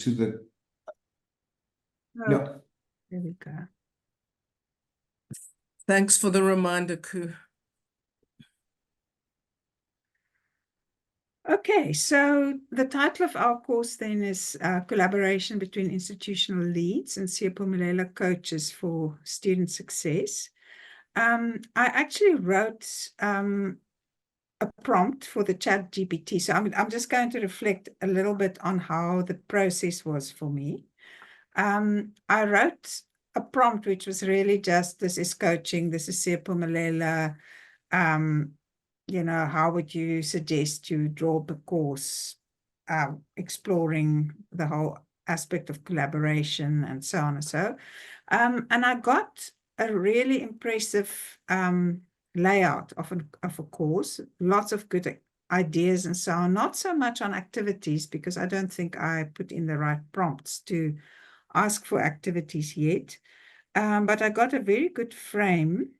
to the... Oh, No. there we go. Thanks for the reminder, Ku. Okay, so the title of our course then is Collaboration Between Institutional Leads and Siphumelele Coaches for Student Success. I actually wrote a prompt for the chat GPT. So I'm just going to reflect a little bit on how the process was for me. I wrote a prompt which was really just, this is coaching, this is Siphumelele, you know, how would you suggest you draw the course, exploring the whole aspect of collaboration and so on and so. And I got a really impressive layout of a course, lots of good ideas and so on, not so much on activities because I don't think I put in the right prompts to ask for activities yet. But I got a very good frame.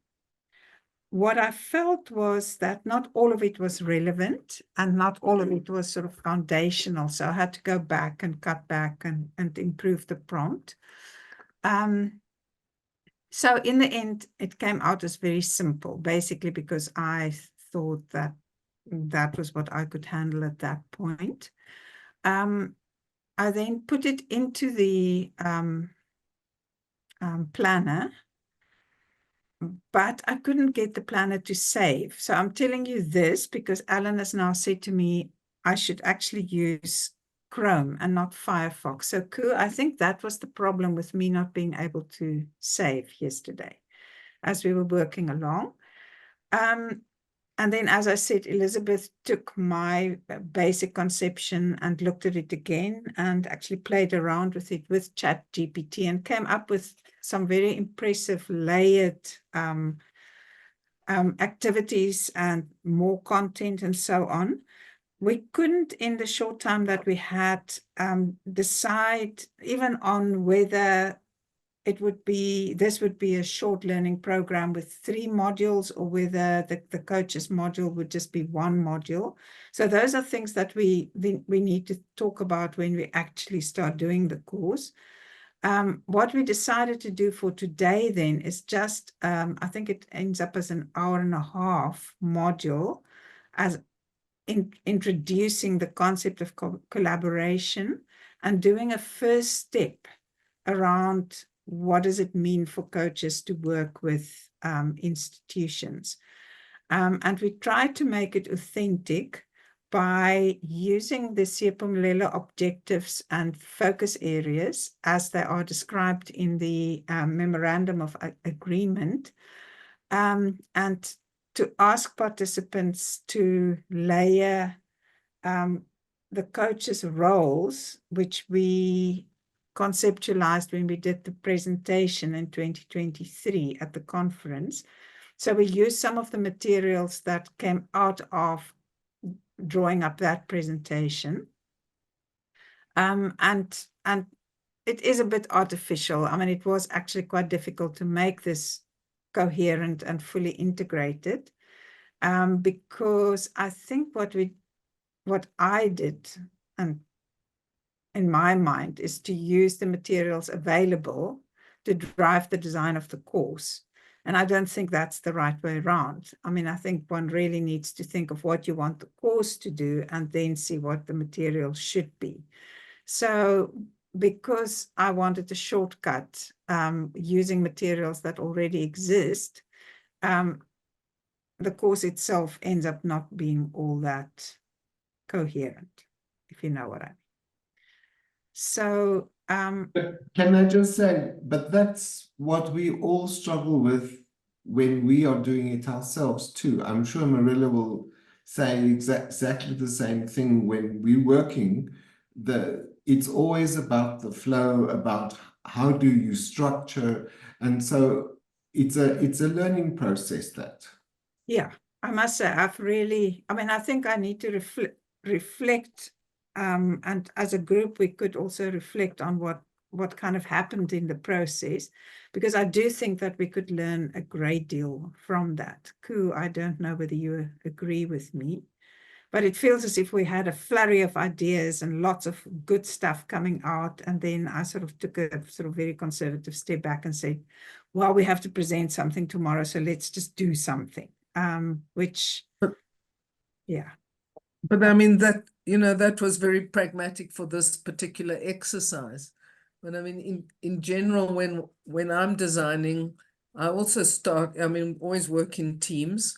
What I felt was that not all of it was relevant and not all of it was sort of foundational. So I had to go back and cut back and improve the prompt. So in the end, it came out as very simple, basically because I thought that that was what I could handle at that point. I then put it into the planner, but I couldn't get the planner to save. So I'm telling you this because Alan has now said to me, I should actually use Chrome and not Firefox. So Ku, I think that was the problem with me not being able to save yesterday as we were working along. And then, as I said, Elizabeth took my basic conception and looked at it again and actually played around with it with ChatGPT and came up with some very impressive layered activities and more content and so on. We couldn't, in the short time that we had, decide even on whether this would be a short learning program with 3 modules or whether the coaches module would just be 1 module. So those are things that we need to talk about when we actually start doing the course. What we decided to do for today then is just, I think it ends up as an 1.5-hour module as introducing the concept of collaboration and doing a first step around what does it mean for coaches to work with institutions. And we try to make it authentic by using the Siphumelele objectives and focus areas as they are described in the Memorandum of Agreement, and to ask participants to layer the coaches' roles, which we conceptualized when we did the presentation in 2023 at the conference. So we used some of the materials that came out of drawing up that presentation. And it is a bit artificial. I mean, it was actually quite difficult to make this coherent and fully integrated, because I think what I did, and in my mind, is to use the materials available to drive the design of the course. And I don't think that's the right way around. I mean, I think one really needs to think of what you want the course to do and then see what the material should be. So because I wanted a shortcut using materials that already exist, the course itself ends up not being all that coherent, if you know what I mean. So, But can I just say, but that's what we all struggle with when we are doing it ourselves too. I'm sure Marilla will say exactly the same thing when we're working. It's always about the flow, about how do you structure, and so it's a learning process. That, yeah, I must say I think I need to reflect, and as a group we could also reflect on what kind of happened in the process, because I do think that we could learn a great deal from that. Ku, I don't know whether you agree with me, but it feels as if we had a flurry of ideas and lots of good stuff coming out. And then I sort of took a sort of very conservative step back and said, well, we have to present something tomorrow, so let's just do something. Which, yeah. But I mean, that, you know, that was very pragmatic for this particular exercise. But I mean, in general, when I'm designing, I also start, I mean, always work in teams,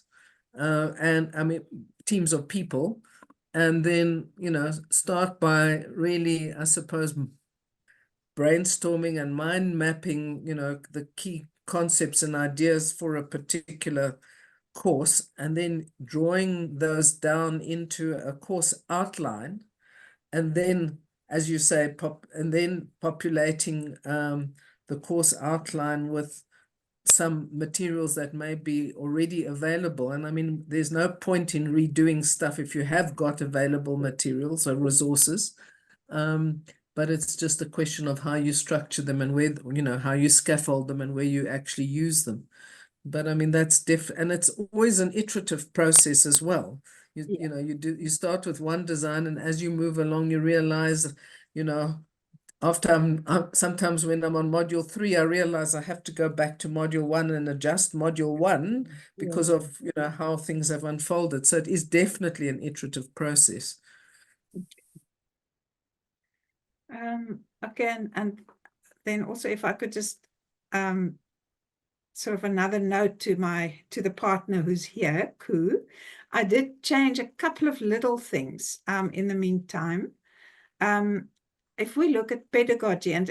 and I mean, teams of people, and then, you know, start by really, I suppose, brainstorming and mind mapping, you know, the key concepts and ideas for a particular course, and then drawing those down into a course outline, and then, as you say, populating the course outline with some materials that may be already available. And I mean, there's no point in redoing stuff if you have got available materials or resources. But it's just a question of how you structure them and where, you know, how you scaffold them and where you actually use them. But I mean, that's and it's always an iterative process as well. You know, you start with one design, and as you move along, you realize, you know, after sometimes when I'm on module 3, I realize I have to go back to module 1 and adjust module 1 because of, you know, how things have unfolded. So it is definitely an iterative process. Again, and then also if I could just sort of another note to the partner who's here, Ku, I did change a couple of little things in the meantime. If we look at pedagogy, and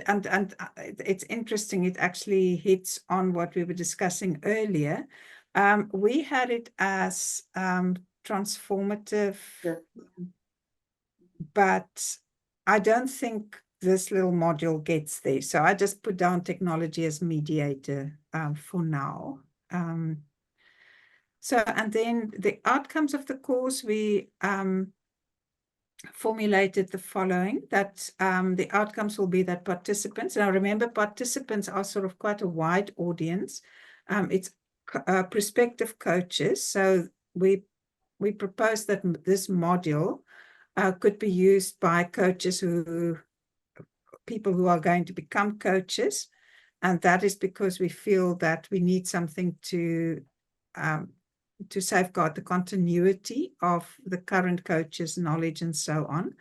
it's interesting, it actually hits on what we were discussing earlier. We had it as transformative, but I don't think this little module gets there. So I just put down technology as mediator for now. So, and then the outcomes of the course, we formulated the following, that the outcomes will be that participants, now remember, participants are sort of quite a wide audience. It's prospective coaches. So we propose that this module could be used by coaches people who are going to become coaches. And that is because we feel that we need something to safeguard the continuity of the current coaches' knowledge and so on.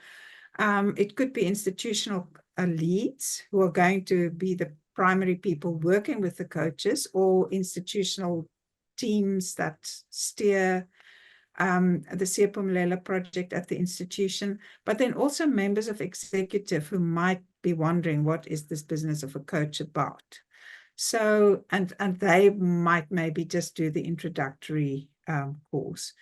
It could be institutional leads who are going to be the primary people working with the coaches, or institutional teams that steer the Siyaphumelela project at the institution, but then also members of executive who might be wondering, what is this business of a coach about? So, and they might maybe just do the introductory course.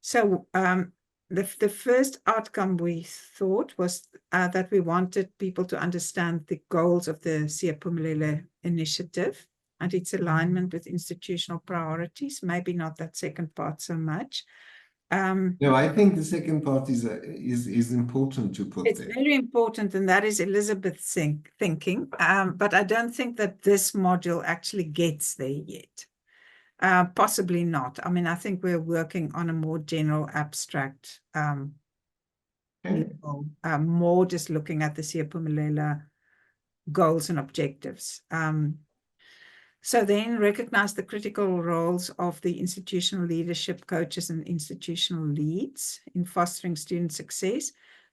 So the first outcome we thought was that we wanted people to understand the goals of the Siyaphumelela initiative and its alignment with institutional priorities. Maybe not that second part so much. No, I think the second part is important to put it's there. very important, and that is Elizabeth's thinking. But I don't think that this module actually gets there yet. Possibly not. I mean, I think we're working on a more general abstract level, more just looking at the Siyaphumelela goals and objectives. So then recognize the critical roles of the institutional leadership, coaches, and institutional leads in fostering student success,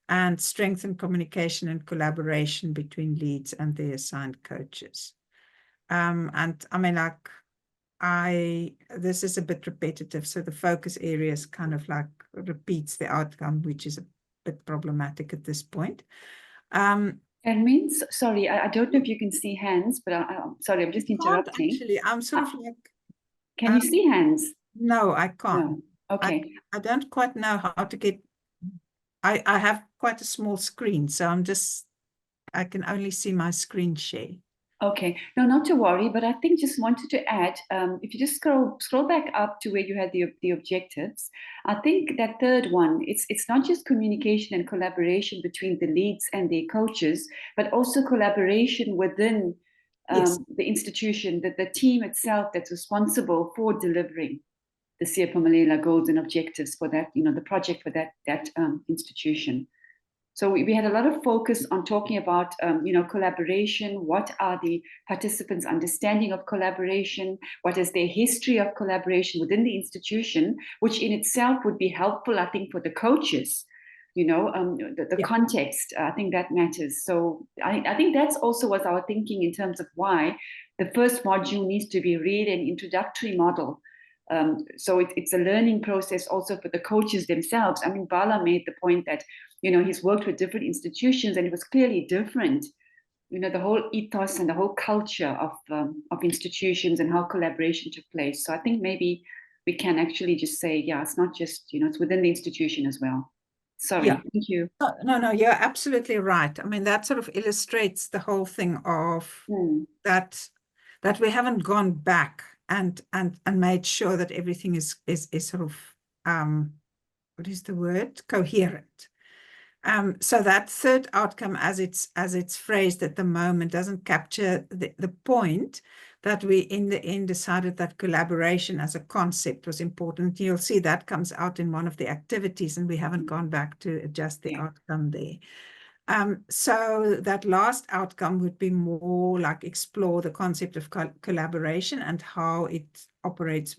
and strengthen communication and collaboration between leads and their assigned coaches. And I mean, like, this is a bit repetitive, so the focus areas kind of like repeats the outcome, which is a bit problematic at this point. That means, sorry, I don't know if you can see hands, but I'm sorry, I'm just interrupting. Actually, I'm sort of like... Can you see hands? No, I can't. No. Okay. I don't quite know how to get... I have quite a small screen, so I can only see my screen share. Okay, no, not to worry, but I think just wanted to add, if you just scroll back up to where you had the objectives, I think that third one, it's not just communication and collaboration between the leads and their coaches, but also collaboration within Yes. the institution, the team itself that's responsible for delivering. the Siyaphumelela goals and objectives for that, the project for that institution. So we had a lot of focus on talking about, collaboration. What are the participants' understanding of collaboration? What is their history of collaboration within the institution, which in itself would be helpful, I think, for the coaches. The context, I think that matters. So I think that's also was our thinking in terms of why the first module needs to be really an introductory model. So it's a learning process also for the coaches themselves. I mean, Bala made the point that, he's worked with different institutions and it was clearly different. The whole ethos and the whole culture of institutions and how collaboration took place. So I think maybe we can actually just say, yeah, it's not just, it's within the institution as well. Sorry, Yeah. thank you. No, you're absolutely right. I mean, that sort of illustrates the whole thing of that we haven't gone back and made sure that everything is sort of what is the word? Coherent. So that third outcome, as it's phrased at the moment, doesn't capture the point that we in the end decided that collaboration as a concept was important. You'll see that comes out in one of the activities, and we haven't gone back to adjust the outcome there. So that last outcome would be more like explore the concept of collaboration and how it operates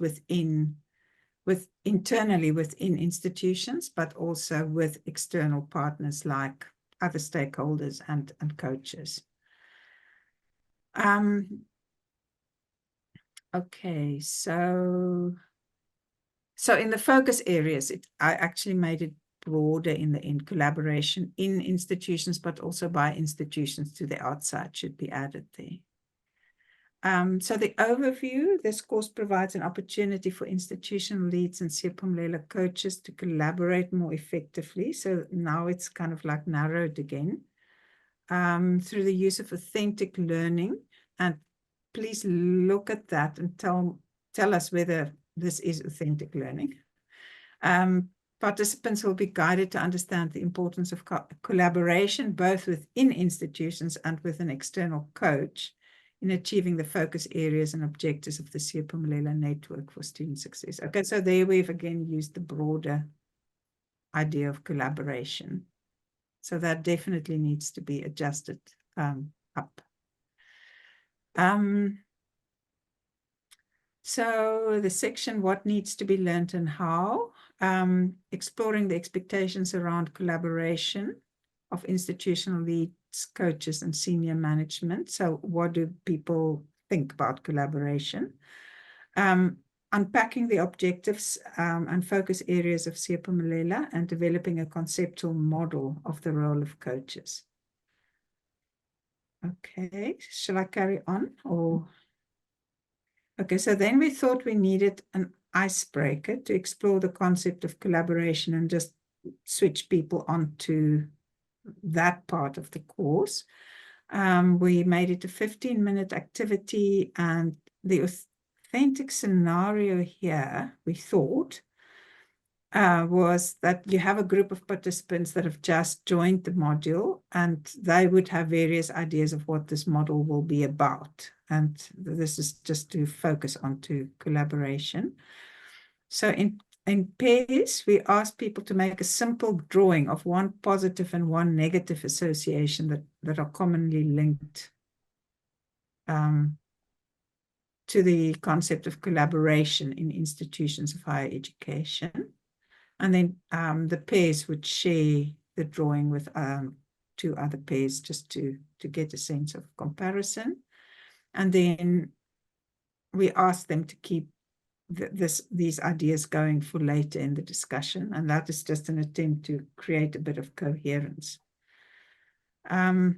internally within institutions, but also with external partners like other stakeholders and coaches. Okay, so in the focus areas, I actually made it broader in collaboration in institutions, but also by institutions to the outside should be added there. So the overview, this course provides an opportunity for institutional leads and Siyaphumelela coaches to collaborate more effectively. So now it's kind of like narrowed again through the use of authentic learning. And please look at that and tell us whether this is authentic learning. Participants will be guided to understand the importance of collaboration, both within institutions and with an external coach, in achieving the focus areas and objectives of the Siyaphumelela network for student success. Okay, so there we've again used the broader idea of collaboration. So that definitely needs to be adjusted up. So the section, what needs to be learned and how, exploring the expectations around collaboration of institutional leads, coaches, and senior management. So what do people think about collaboration? Unpacking the objectives and focus areas of Siyaphumelela and developing a conceptual model of the role of coaches. Okay, shall I carry on or? Okay, so then we thought we needed an icebreaker to explore the concept of collaboration and just switch people onto that part of the course. We made it a 15-minute activity, and the authentic scenario here, we thought, was that you have a group of participants that have just joined the module, and they would have various ideas of what this model will be about. And this is just to focus onto collaboration. So in pairs, we asked people to make a simple drawing of one positive and one negative association that are commonly linked to the concept of collaboration in institutions of higher education. And then the pairs would share the drawing with two other pairs just to get a sense of comparison. And then we asked them to keep these ideas going for later in the discussion, and that is just an attempt to create a bit of coherence. Okay,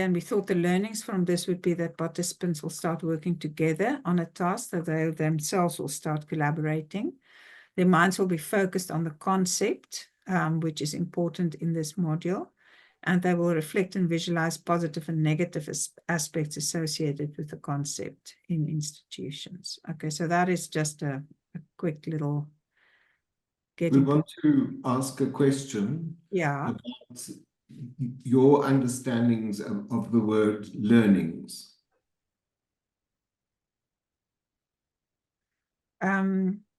and we thought the learnings from this would be that participants will start working together on a task, so they themselves will start collaborating. Their minds will be focused on the concept, which is important in this module, and they will reflect and visualize positive and negative aspects associated with the concept in institutions. Okay, so that is just a quick little We want to ask a question about your understandings of the word learnings.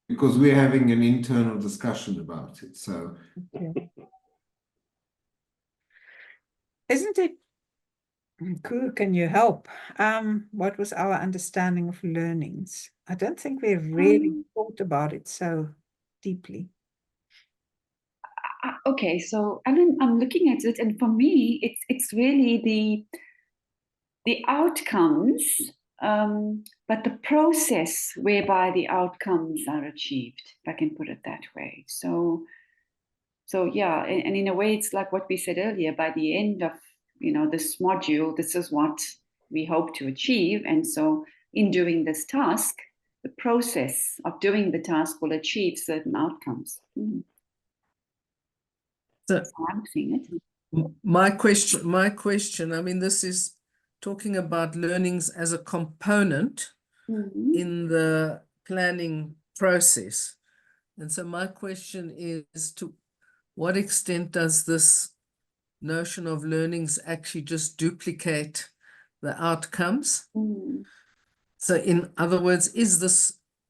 Because we're having an internal discussion about it. So Okay. Isn't it cool? Can you help? What was our understanding of learnings? I don't think we really thought about it so deeply. Okay, so I'm looking at it, and for me, it's really the outcomes, but the process whereby the outcomes are achieved, if I can put it that way. So yeah, and in a way, it's like what we said earlier. By the end of this module, this is what we hope to achieve, and so in doing this task, the process of doing the task will achieve certain outcomes. So That's how I'm seeing it. my question, I mean, this is talking about learnings as a component Mhm. in the planning process. And so my question is, to what extent does this notion of learnings actually just duplicate the outcomes? Mm. So in other words, is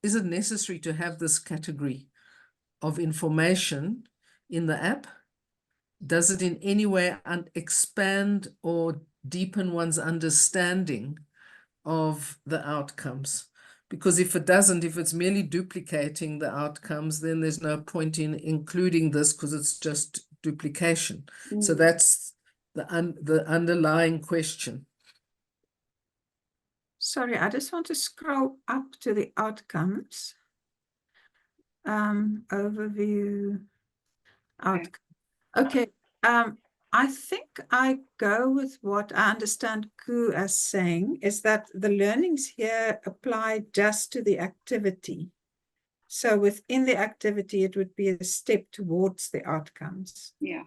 it necessary to have this category of information in the app? Does it in any way expand or deepen one's understanding of the outcomes? Because if it doesn't, if it's merely duplicating the outcomes, then there's no point in including this, because it's just duplication. So that's the underlying question. Sorry, I just want to scroll up to the outcomes. Overview. Outcome. Okay. I think I go with what I understand Ku as saying is that the learnings here apply just to the activity. So within the activity, it would be a step towards the outcomes. Yeah.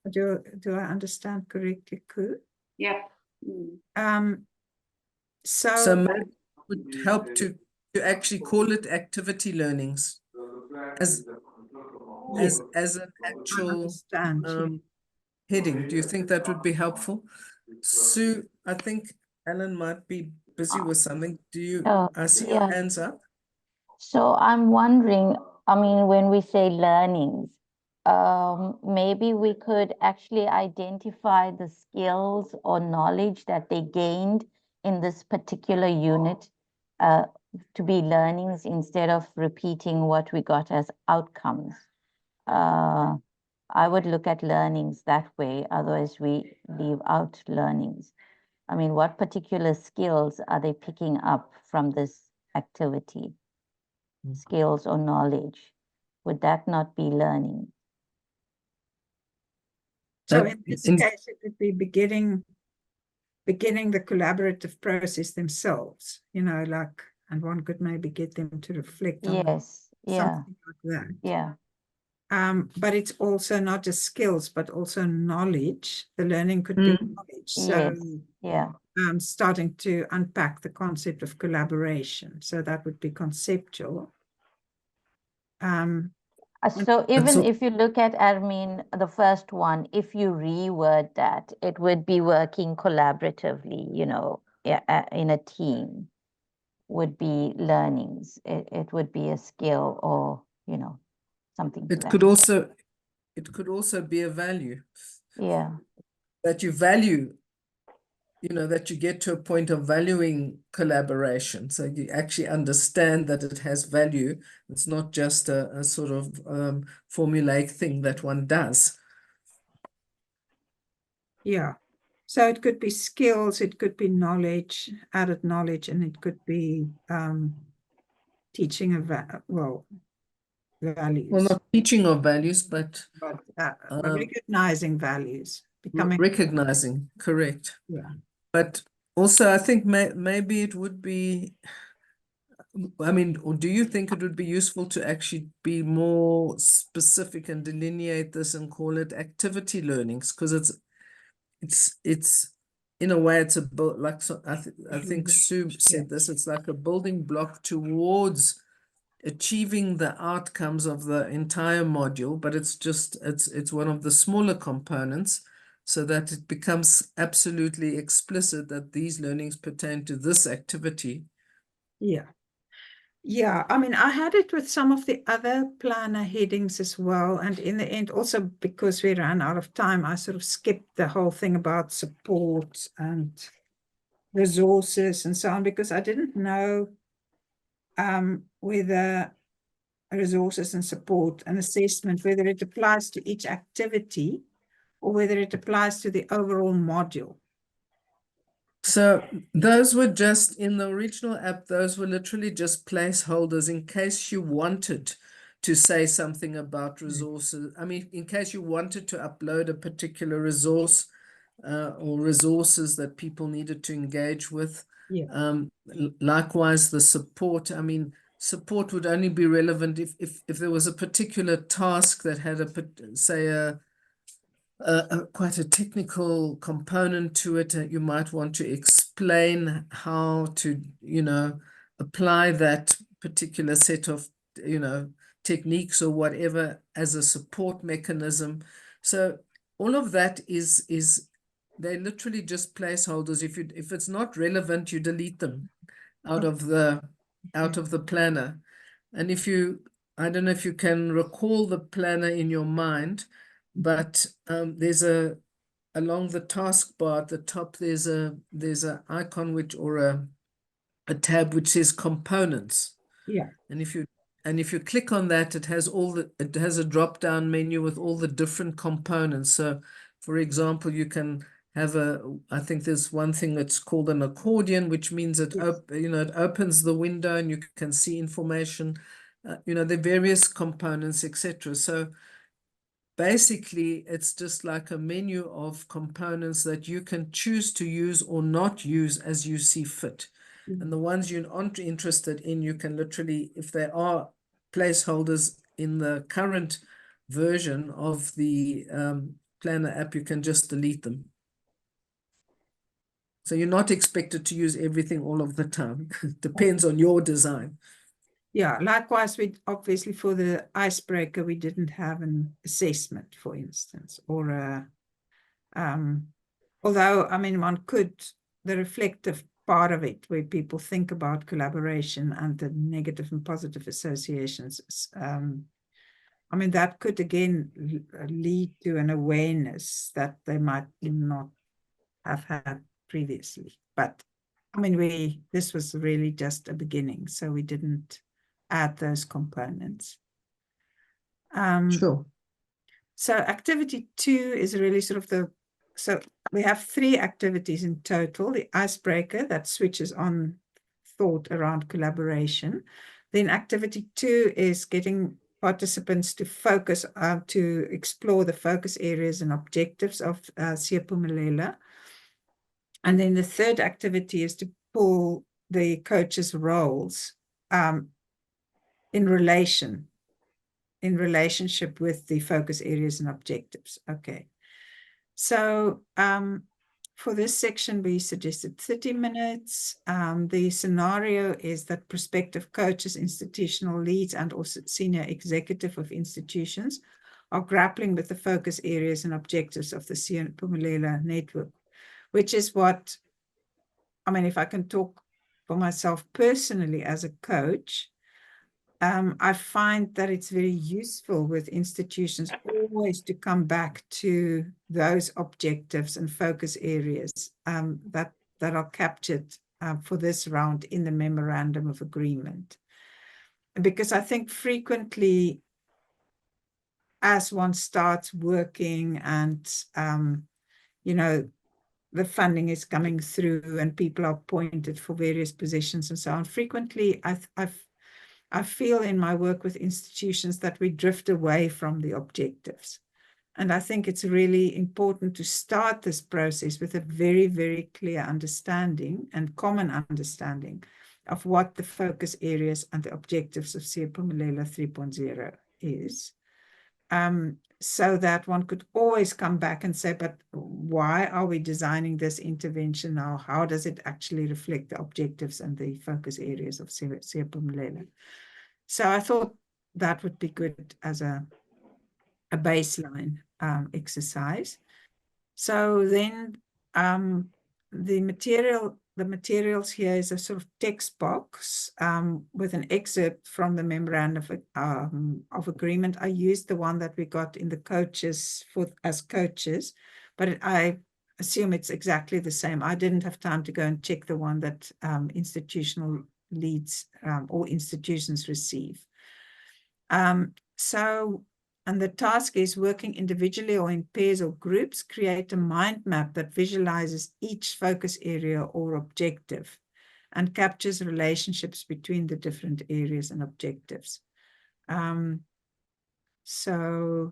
Do I understand correctly, Ku? Yep. Mm. So maybe it would help to actually call it activity learnings as an actual heading. Do you think that would be helpful? Sue, I think Ellen might be busy with something. I see your Yeah. hands up. So I'm wondering, I mean, when we say learnings, maybe we could actually identify the skills or knowledge that they gained in this particular unit to be learnings instead of repeating what we got as outcomes. I would look at learnings that way, otherwise we leave out learnings. I mean, what particular skills are they picking up from this activity? Skills or knowledge? Would that not be learning? So in this case, it would be beginning the collaborative process themselves, like, and one could maybe get them to reflect on something like that. Yeah. But it's also not just skills, but also knowledge. The learning could be knowledge. So starting to unpack the concept of collaboration. So that would be conceptual. So even if you look at, I mean, the first one, if you reword that, it would be working collaboratively, in a team, would be learnings. It would be a skill or, something. It could also be a value. Yeah. That you value, that you get to a point of valuing collaboration. So you actually understand that it has value. It's not just a sort of formulaic thing that one does. Yeah. So it could be skills, it could be knowledge, added knowledge, and it could be teaching of values. Well, not teaching of values, but recognizing values, becoming recognizing, correct. Yeah. But also, I think maybe it would be, I mean, or do you think it would be useful to actually be more specific and delineate this and call it activity learnings? Because it's in a way, it's a like, so I think Sue said this, it's like a building block towards achieving the outcomes of the entire module, but it's one of the smaller components, so that it becomes absolutely explicit that these learnings pertain to this activity. Yeah. Yeah, I mean, I had it with some of the other planner headings as well. And in the end, also because we ran out of time, I sort of skipped the whole thing about support and resources and so on, because I didn't know whether resources and support and assessment, whether it applies to each activity or whether it applies to the overall module. So those were just in the original app, those were literally just placeholders in case you wanted to say something about resources. I mean, in case you wanted to upload a particular resource or resources that people needed to engage with. Yeah. Likewise, the support, I mean, support would only be relevant if there was a particular task that had quite a technical component to it. You might want to explain how to, apply that particular set of, techniques or whatever as a support mechanism. So all of that is they're literally just placeholders. If it's not relevant, you delete them out of the planner. And I don't know if you can recall the planner in your mind, but there's along the taskbar at the top, there's a icon or a tab which says components. Yeah. And if you click on that, it has a drop down menu with all the different components. So for example, you can have I think there's one thing that's called an accordion, which means it opens the window and you can see information, the various components, etc. So basically, it's just like a menu of components that you can choose to use or not use as you see fit. And the ones you're not interested in, you can literally, if there are placeholders in the current version of the planner app, you can just delete them. So you're not expected to use everything all of the time. Depends on your design. Yeah, likewise, we obviously for the icebreaker, we didn't have an assessment, for instance, or although, I mean, one could, the reflective part of it, where people think about collaboration and the negative and positive associations, I mean, that could again lead to an awareness that they might not have had previously. But I mean, this was really just a beginning, so we didn't add those components. Sure. So activity 2 is really sort of so we have 3 activities in total. The icebreaker that switches on thought around collaboration. Then activity 2 is getting participants to focus, to explore the focus areas and objectives of Siyaphumelela. And then the third activity is to pull the coaches' roles in relationship with the focus areas and objectives. Okay. So for this section, we suggested 30 minutes. The scenario is that prospective coaches, institutional leads, and also senior executive of institutions are grappling with the focus areas and objectives of the Siyaphumelela network, which is what, I mean, if I can talk for myself personally as a coach, I find that it's very useful with institutions always to come back to those objectives and focus areas that are captured for this round in the memorandum of agreement. Because I think frequently, as one starts working and, the funding is coming through and people are appointed for various positions and so on, frequently I feel in my work with institutions that we drift away from the objectives. And I think it's really important to start this process with a very, very clear understanding and common understanding of what the focus areas and the objectives of Siyaphumelela 3.0 is. So that one could always come back and say, but why are we designing this intervention now? How does it actually reflect the objectives and the focus areas of Siyaphumelela? So I thought that would be good as a baseline the the materials here is a sort of text box with an excerpt from the memorandum of agreement. I used the one that we got in the coaches as coaches, but I assume it's exactly the same. I didn't have time to go and check the one that institutional leads or institutions receive. And the task is working individually or in pairs or groups, create a mind map that visualizes each focus area or objective and captures relationships between the different areas and objectives. Sorry,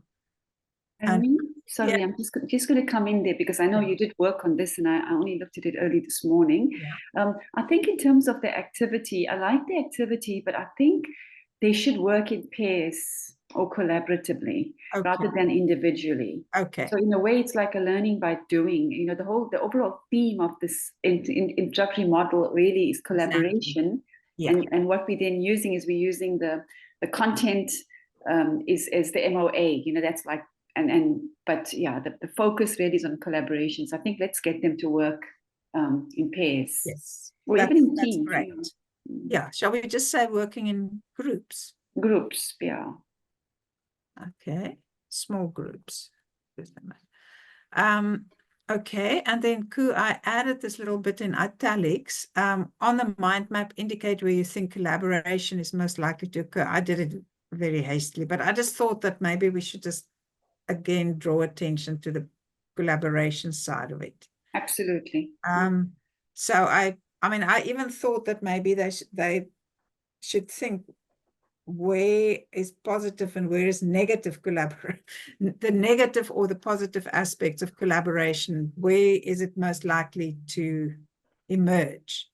yeah. I'm just going to come in there because I know you did work on this and I only looked at it early this morning. Yeah. I think in terms of the activity, I like the activity, but I think they should work in pairs or collaboratively rather than individually. Okay. So in a way, it's like a learning by doing. You know, the overall theme of this introductory model really is collaboration. Exactly. Yeah. And what we're then using is we're using the content is the MOA. You know, that's like but yeah, the focus really is on collaborations. I think let's get them to work in pairs. Yes. Or even in That's teams. great. Yeah. Shall we just say working in groups? Groups, yeah. Okay. Small groups. Okay, and then I added this little bit in italics. On the mind map, indicate where you think collaboration is most likely to occur. I did it very hastily, but I just thought that maybe we should just again draw attention to the collaboration side of it. Absolutely. So I mean, I even thought that maybe they should think where is positive and where is negative collaboration, the negative or the positive aspects of collaboration, where is it most likely to emerge?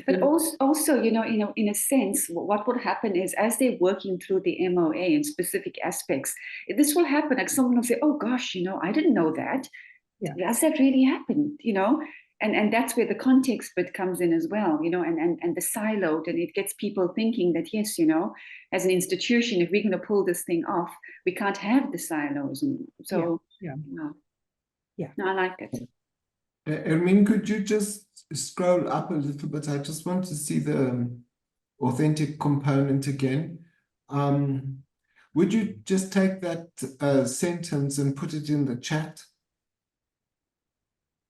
But also, you know, in a sense, what would happen is as they're working through the MOA and specific aspects, this will happen. Like someone will say, "Oh gosh, you know, I didn't know that. Yeah. Does that really happen?" You know, and that's where the context bit comes in as well. You know, and the siloed, and it gets people thinking that yes, you know, as an institution, if we're going to pull this thing off, we can't have the silos. And so, yeah. No, I like it. Ermin, could you just scroll up a little bit? I just want to see the authentic component again. Would you just take that sentence and put it in the chat?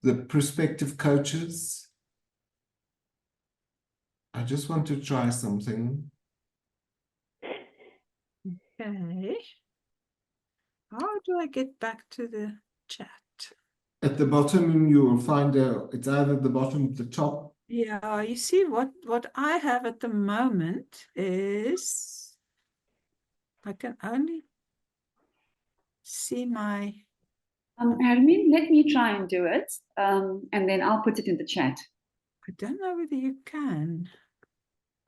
The prospective coaches. I just want to try something. Okay. How do I get back to the chat? At the bottom, you will find it's either the bottom of the top. Yeah, you see what I have at the moment is I can only see my Hermine, let me try and do it, and then I'll put it in the chat. I don't know whether you can.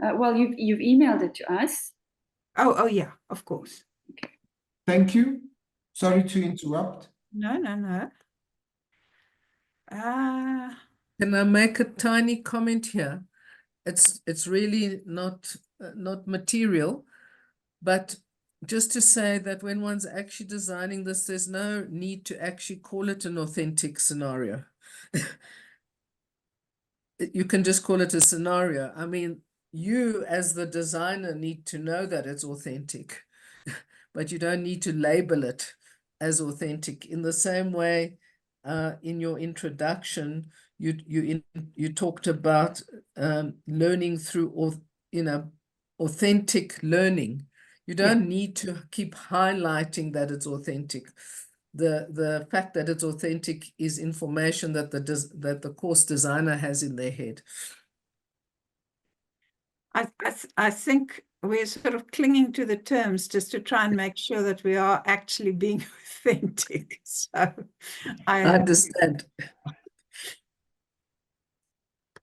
Well, you've emailed it to us. Oh yeah, of course. Okay. Thank you. Sorry to interrupt. No. Can I make a tiny comment here? It's really not material, but just to say that when one's actually designing this, there's no need to actually call it an authentic scenario. You can just call it a scenario. I mean, you as the designer need to know that it's authentic, but you don't need to label it as authentic. In the same way, in your introduction, you talked about learning through authentic learning. You don't need to keep highlighting that it's authentic. The fact that it's authentic is information that the course designer has in their head. I think we're sort of clinging to the terms just to try and make sure that we are actually being authentic. So I understand.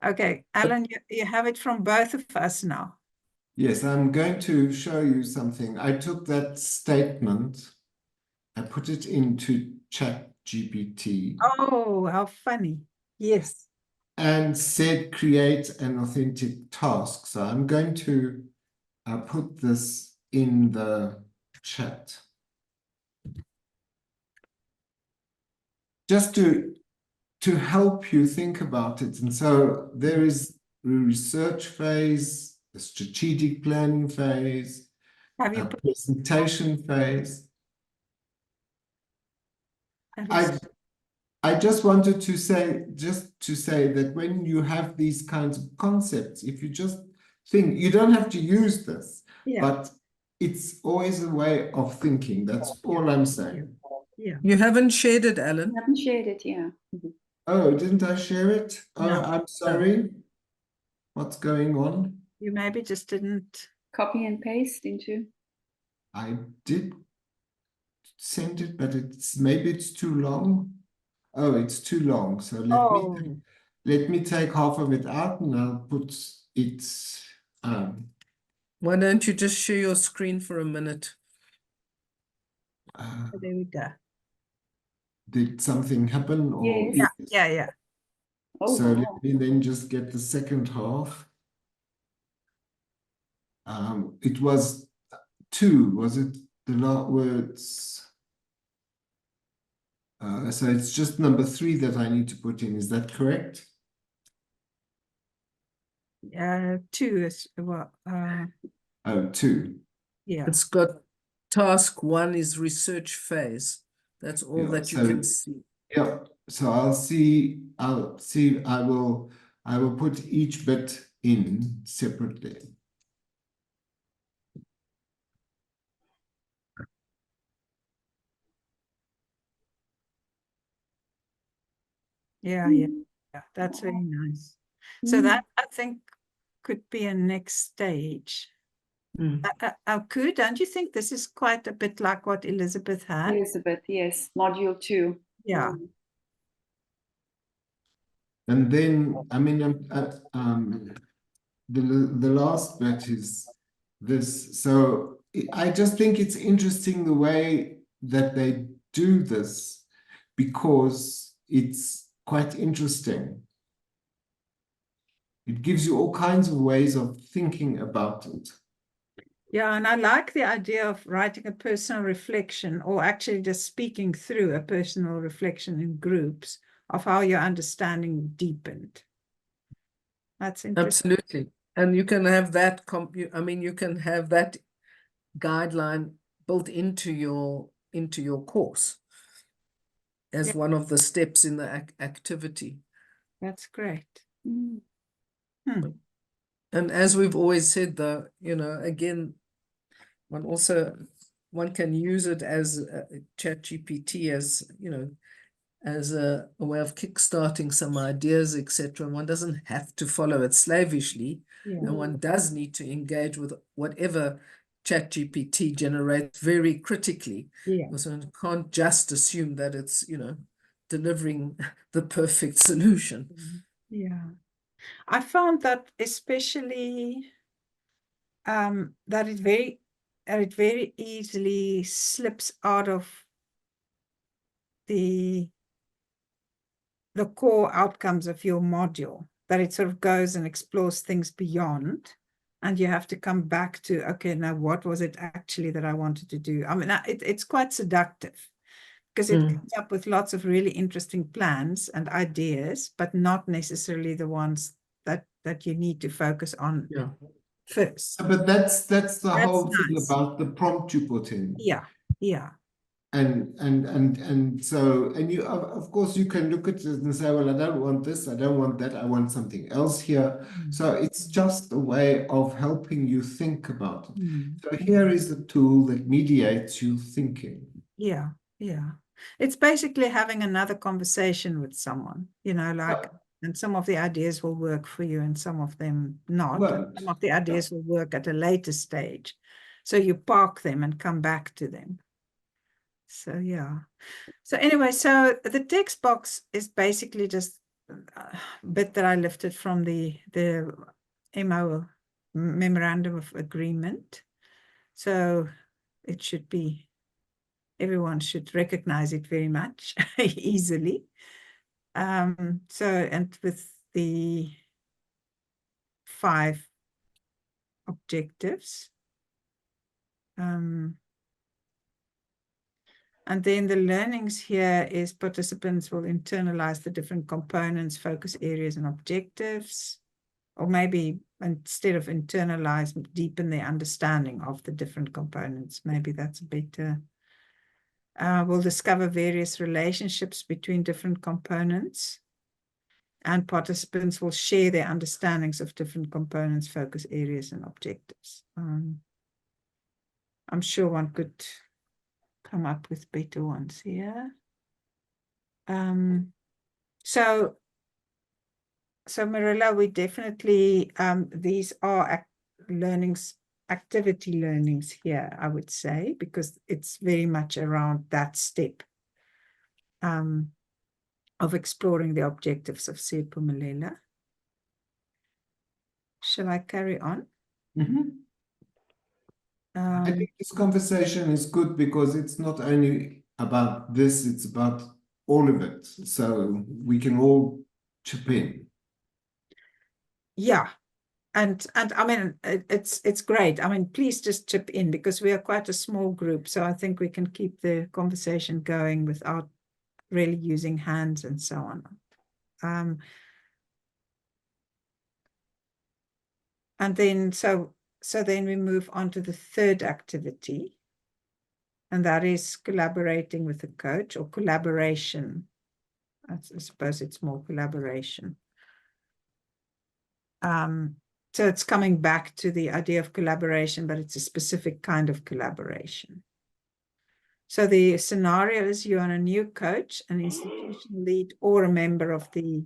Okay, Alan, you have it from both of us now. Yes, I'm going to show you something. I took that statement, I put it into ChatGPT. Oh, how funny. Yes. And said create an authentic task. So I'm going to put this in the chat. Just to to help you think about it. And so there is a research phase, a strategic planning phase, Have you a put, presentation phase. have you I I just wanted to say, that when you have these kinds of concepts, if you just think, you don't have to use this, yeah, but it's always a way of thinking. That's all I'm saying. yeah. You haven't shared it, I Alan. haven't shared it, yeah. Mhm. Oh, didn't I share it? Oh, No. I'm sorry. What's going on? You maybe just didn't. Copy and paste into. I did send it, but maybe it's too long. Oh, it's too long. So Oh, let me take half of it out and I'll put it. Why don't you just share your screen for a minute? there we go. Did something happen or Yes. Yeah. Oh, so wow. let me then just get the second half. It was 2, was it the last words? So it's just number 3 that I need to put in, is that correct? 2 is well, Oh, 2. yeah. It's got task 1 is research phase. That's all Yeah, that you so can see. yeah, so I will put each bit in separately. Yeah, Mm. that's very nice. So Mm. that I think could be a next stage. Mm. Aku, don't you think this is quite a bit like what Elizabeth had? Elizabeth, yes. Module 2. Yeah, Mm. And then, I mean, the last bit is this. So I just think it's interesting the way that they do this because it's quite interesting. It gives you all kinds of ways of thinking about it. yeah, and I like the idea of writing a personal reflection or actually just speaking through a personal reflection in groups of how your understanding deepened. That's interesting. Absolutely. And you can have that, you can have that guideline built into your course as Yeah. one of the steps in the activity. That's great. Mm. And as we've always said, though, again, one can use it as ChatGPT as a way of kickstarting some ideas, etc. One doesn't have to follow it slavishly, Yeah. and one does need to engage with whatever ChatGPT generates very critically. Yeah. So one can't just assume that it's delivering the perfect solution. Yeah. I found that especially that it very easily slips out of the core outcomes of your module, that it sort of goes and explores things beyond, and you have to come back to, okay, now what was it actually that I wanted to do? I mean, it's quite seductive because it comes up with lots of really interesting plans and ideas, but not necessarily the ones that you need to focus on Yeah. first. But that's the whole thing nice. about the prompt you put in. Yeah. And so you of course you can look at it and say, well, I don't want this, I don't want that, I want something else here. So it's just a way of helping you think about it. So here is the tool that mediates you thinking. Yeah. It's basically having another conversation with someone, like, and some of the ideas will work for you and some of them not. And Won't. some of the ideas will work at a later stage. So you park them and come back to them. So, yeah. So anyway, so the text box is basically just a bit that I lifted from the MO, Memorandum of Agreement. So it should be, everyone should recognize it very much easily. So, and with the 5 objectives. And then the learnings here is participants will internalize the different components, focus areas, and objectives. Or maybe instead of internalize, deepen their understanding of the different components. Maybe that's better. We'll discover various relationships between different components. And participants will share their understandings of different components, focus areas, and objectives. I'm sure one could come up with better ones here. So Marilla, we definitely, these are activity learnings here, I would say, because it's very much around that step of exploring the objectives of Siphumelele. Shall I carry on? I think this conversation is good because it's not only about this, it's about all of it. So we can all chip in. Yeah. And I mean, it's great. I mean, please just chip in because we are quite a small group. So I think we can keep the conversation going without really using hands and so on. And then, so then we move on to the third activity. And that is collaborating with a coach, or collaboration. I suppose it's more collaboration. So it's coming back to the idea of collaboration, but it's a specific kind of collaboration. So the scenario is you're a new coach, an institution lead, or a member of the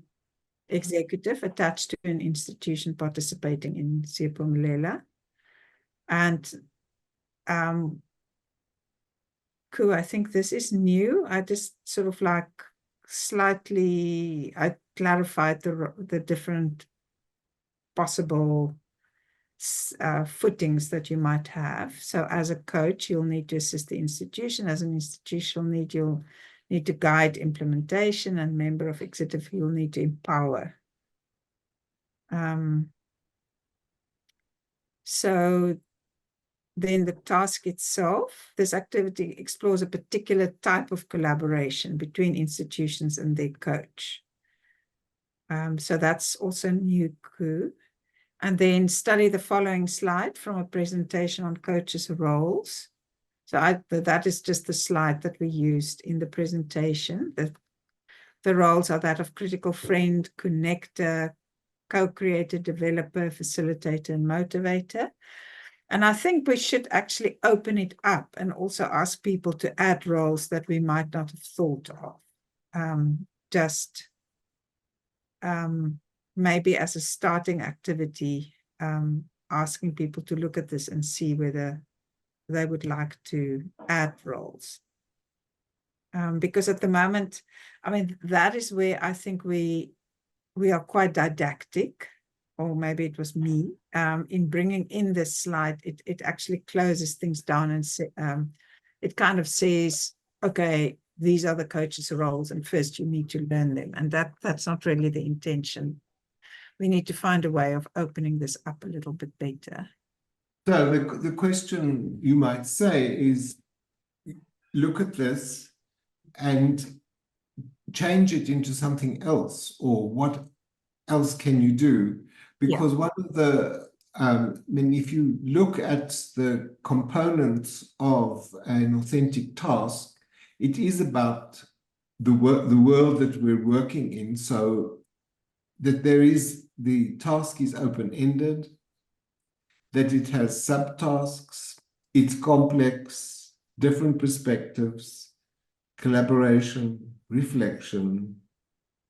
executive attached to an institution participating in Siphumelele. And Ku, I think this is new. I just sort of like slightly, I clarified the different possible footings that you might have. So as a coach, you'll need to assist the institution. As an institutional lead, you'll need to guide implementation, and member of executive, you'll need to empower. So then the task itself, this activity explores a particular type of collaboration between institutions and their coach. So that's also new, Ku. And then study the following slide from a presentation on coaches' roles. So that is just the slide that we used in the presentation. The roles are that of critical friend, connector, co-creator, developer, facilitator, and motivator. And I think we should actually open it up and also ask people to add roles that we might not have thought of. Maybe as a starting activity, asking people to look at this and see whether they would like to add roles. Because at the moment, I mean, that is where I think we are quite didactic, or maybe it was me, in bringing in this slide. It actually closes things down and it kind of says, okay, these are the coaches' roles, and first you need to learn them. And that's not really the intention. We need to find a way of opening this up a little bit better. So the question you might say is, look at this and change it into something else, or what else can you do? Because one of the, I mean, if you look at the components of an authentic task, it is about the world that we're working in, so that the task is open-ended, that it has subtasks, it's complex, different perspectives, collaboration, reflection,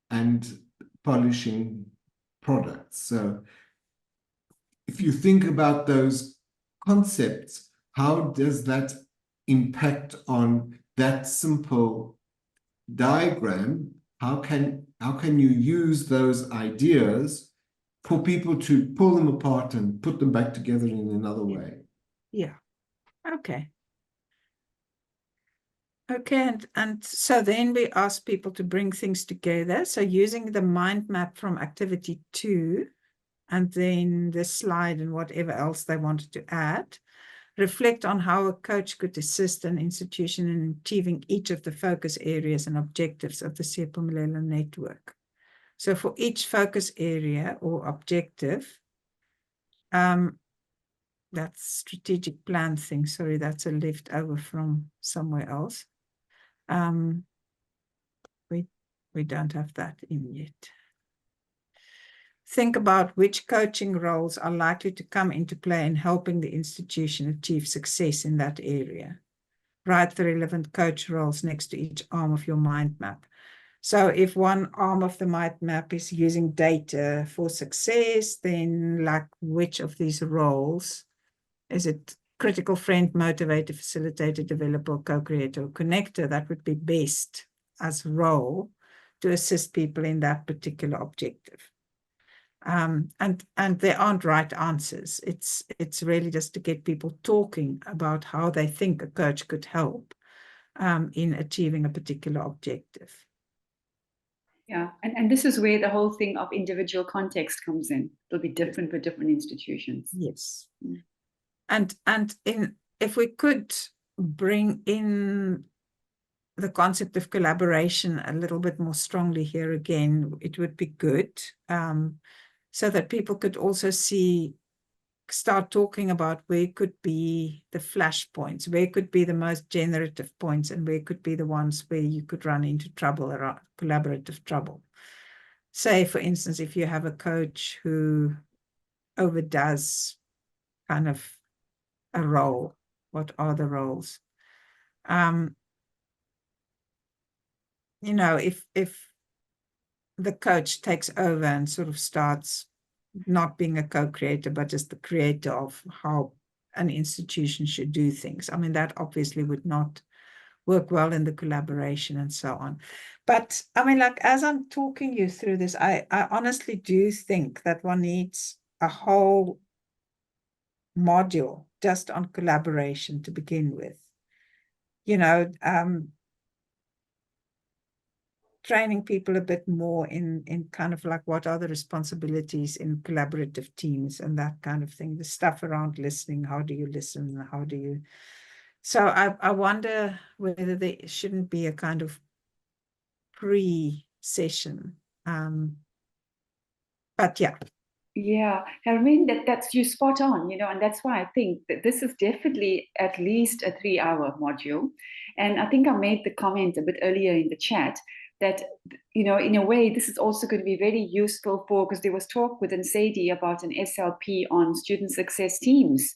and polishing products. So if you think about those concepts, how does that impact on that simple diagram? How can you use those ideas for people to pull them apart and put them back together in another way? Yeah. Okay. Okay, and so then we ask people to bring things together. So using the mind map from activity 2, and then the slide and whatever else they wanted to add, reflect on how a coach could assist an institution in achieving each of the focus areas and objectives of the Siphumelelo network. So for each focus area or objective, that's strategic plan thing. Sorry, that's a leftover from somewhere else. We don't have that in yet. Think about which coaching roles are likely to come into play in helping the institution achieve success in that area. Write the relevant coach roles next to each arm of your mind map. So if one arm of the mind map is using data for success, then like which of these roles, is it critical friend, motivator, facilitator, developer, co-creator, or connector? That would be best as role to assist people in that particular objective. And there aren't right answers. It's really just to get people talking about how they think a coach could help in achieving a particular objective. Yeah, and this is where the whole thing of individual context comes in. It'll be different for different institutions. Yes. Mm. And if we could bring in the concept of collaboration a little bit more strongly here again, it would be good. So that people could also start talking about where could be the flash points, where could be the most generative points, and where could be the ones where you could run into trouble, around collaborative trouble. Say, for instance, if you have a coach who overdoes kind of a role, what are the roles? You know, if the coach takes over and sort of starts not being a co-creator, but just the creator of how an institution should do things. I mean, that obviously would not work well in the collaboration and so on. But I mean, like, as I'm talking you through this, I honestly do think that one needs a whole module just on collaboration to begin with. You know, training people a bit more in kind of like what are the responsibilities in collaborative teams and that kind of thing, the stuff around listening, how do you listen, how do you... So I wonder whether there shouldn't be a kind of pre-session. But yeah. Yeah, I mean that's you spot on, you know, and that's why I think that this is definitely at least a 3-hour module. And I think I made the comment a bit earlier in the chat that, you know, in a way, this is also going to be very useful for, because there was talk within Sadie about an SLP on student success teams,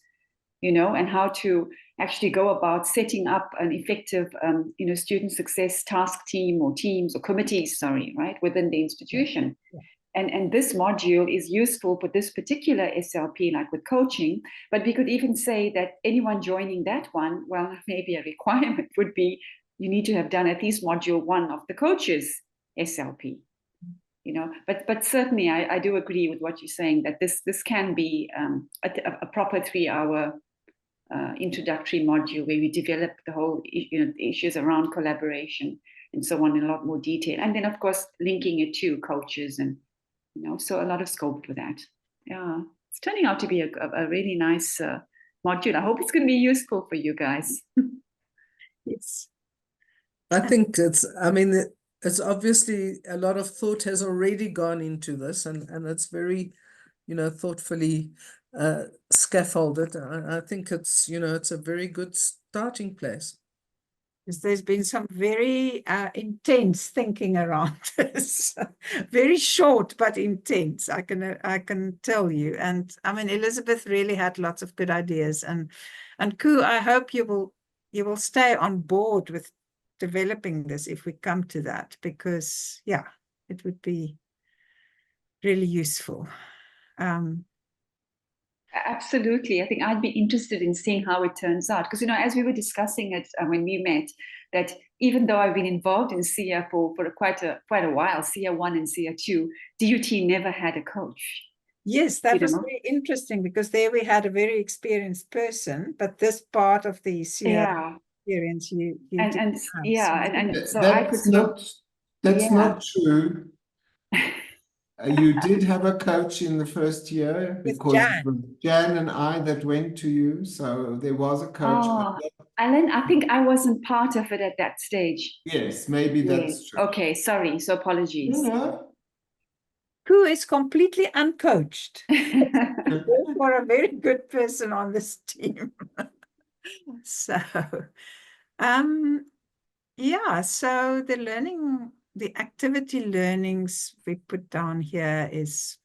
you know, and how to actually go about setting up an effective, you know, student success task team or teams or committees, sorry, right, within the institution. Yeah. And this module is useful for this particular SLP, like with coaching, but we could even say that anyone joining that one, well, maybe a requirement would be you need to have done at least module 1 of the coach's SLP, you know, but certainly I do agree with what you're saying, that this can be a proper 3-hour introductory module where we develop the whole, you know, the issues around collaboration and so on in a lot more detail. And then, of course, linking it to coaches and, you know, so a lot of scope for that. Yeah, it's turning out to be a really nice module. I hope it's going to be useful for you guys. Yes. I think I mean, it's obviously a lot of thought has already gone into this, and it's very, you know, thoughtfully scaffolded. I think it's, you know, it's a very good starting place. Because there's been some very intense thinking around this, very short but intense. I can tell you. And I mean, Elizabeth really had lots of good ideas. And Koo, I hope you will stay on board with developing this if we come to that, because yeah, it would be really useful. Absolutely. I think I'd be interested in seeing how it turns out. Because, you know, as we were discussing it when we met, that even though I've been involved in SIA for quite a while, SIA 1 and SIA 2, DUT never had a coach. Yes, that was very interesting, because there we had a very experienced person, but this part of the SIA experience you and didn't have. yeah, and so that's I could not true. You did have a coach in the first year With because it Jan. was Jan and I that went to you. So there was a coach. Oh, Alan, I think I wasn't part of it at that stage. Yes, maybe Yes. that's true. Okay, sorry. So apologies. No, Who is completely uncoached. For a very good person on this team. So, yeah, so the activity learnings we put down here is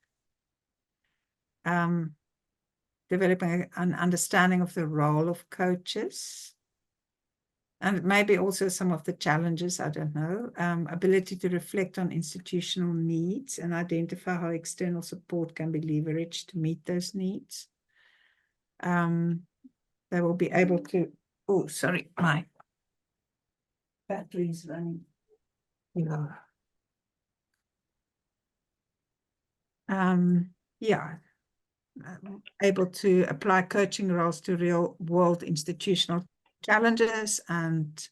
developing an understanding of the role of coaches, and maybe also some of the challenges, I don't know, ability to reflect on institutional needs and identify how external support can be leveraged to meet those needs. They will be able to, oh, sorry, my battery is running low. Yeah, able to apply coaching roles to real world institutional challenges. And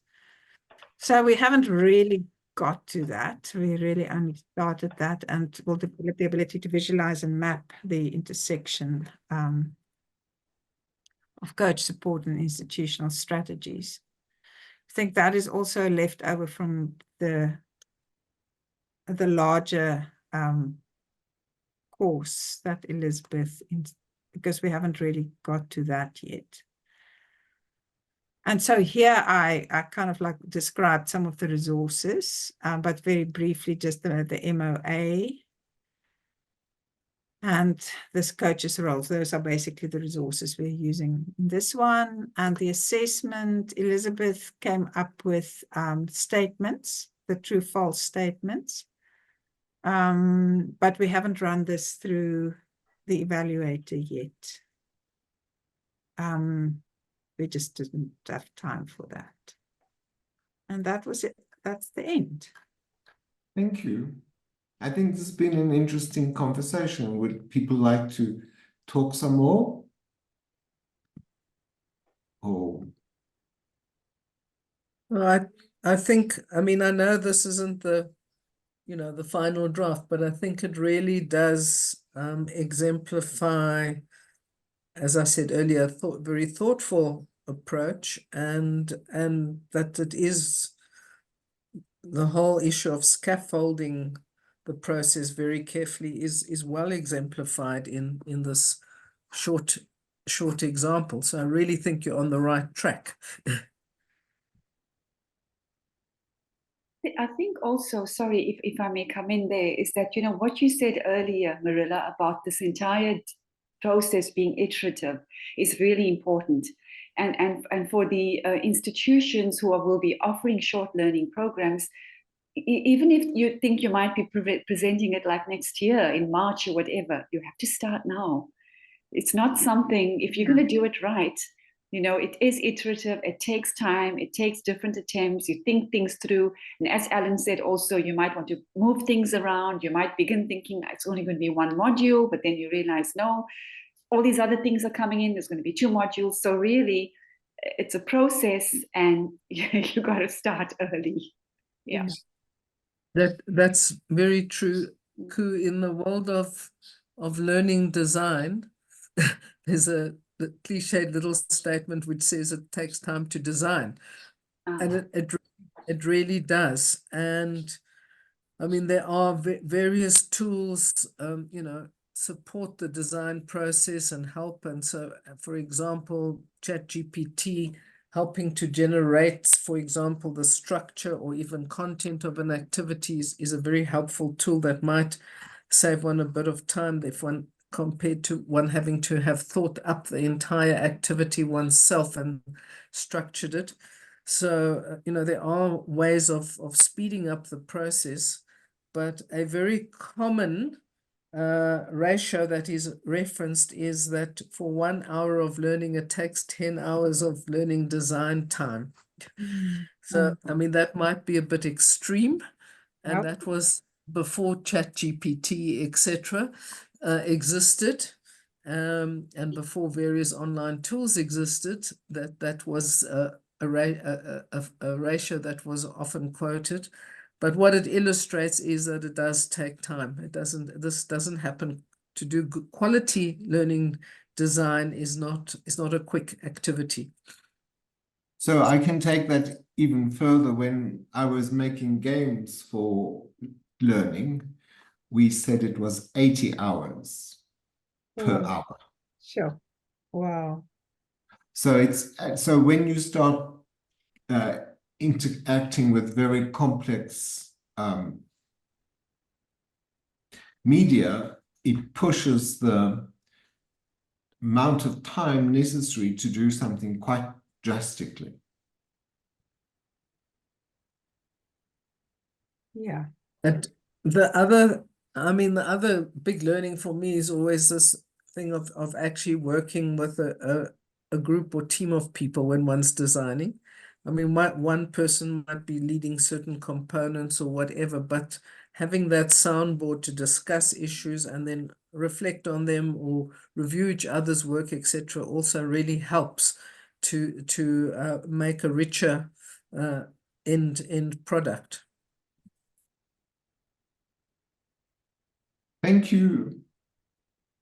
so we haven't really got to that. We really only started that, and will develop the ability to visualize and map the intersection of coach support and institutional strategies. I think that is also left over from the larger course that Elizabeth, because we haven't really got to that yet. And so here I kind of like described some of the resources, but very briefly, just the MOA and this coach's roles. Those are basically the resources we're using in this one. And the assessment, Elizabeth came up with statements, the true-false statements. But we haven't run this through the evaluator yet. We just didn't have time for that. And that was it. That's the end. thank you. I think this has been an interesting conversation. Would people like to talk some more? Oh, Well, I think, I mean, I know this isn't the, you know, the final draft, but I think it really does exemplify, as I said earlier, very thoughtful approach, and that it is the whole issue of scaffolding the process very carefully is well exemplified in this short example. So I really think you're on the right track. I think also, sorry if I may come in there, is that, you know, what you said earlier, Marilla, about this entire process being iterative is really important. And for the institutions who will be offering short learning programs, even if you think you might be presenting it like next year in March or whatever, you have to start now. It's not something, if you're going to do it right, you know, it is iterative, it takes time, it takes different attempts, you think things through. And as Alan said, also, you might want to move things around. You might begin thinking it's only going to be one module, but then you realize, no, all these other things are coming in, there's going to be 2 modules. So really, it's a process, and you got to start early. Yeah. That's very true. In the world of learning design, there's the cliched little statement which says it takes time to design, and it really does. And I mean, there are various tools, you know, support the design process and help. And so, for example, ChatGPT helping to generate, for example, the structure or even content of an activity is a very helpful tool that might save one a bit of time if one compared to one having to have thought up the entire activity oneself and structured it. So, you know, there are ways of speeding up the process, but a very common ratio that is referenced is that for 1 hour of learning, it takes 10 hours of learning design time. So, I mean, that might be a bit extreme, and that was before ChatGPT, etc., existed, and before various online tools existed. That was a ratio that was often quoted. But what it illustrates is that it does take time. This doesn't happen. To do good quality learning design is not a quick activity. So I can take that even further. When I was making games for learning, we said it was 80 hours per Oh. hour. Sure. Wow. So so when you start interacting with very complex media, it pushes the amount of time necessary to do something quite drastically. Yeah. And the other big learning for me is always this thing of actually working with a group or team of people when one's designing. I mean, one person might be leading certain components or whatever, but having that soundboard to discuss issues and then reflect on them or review each other's work, etc., also really helps to make a richer end product. Thank you.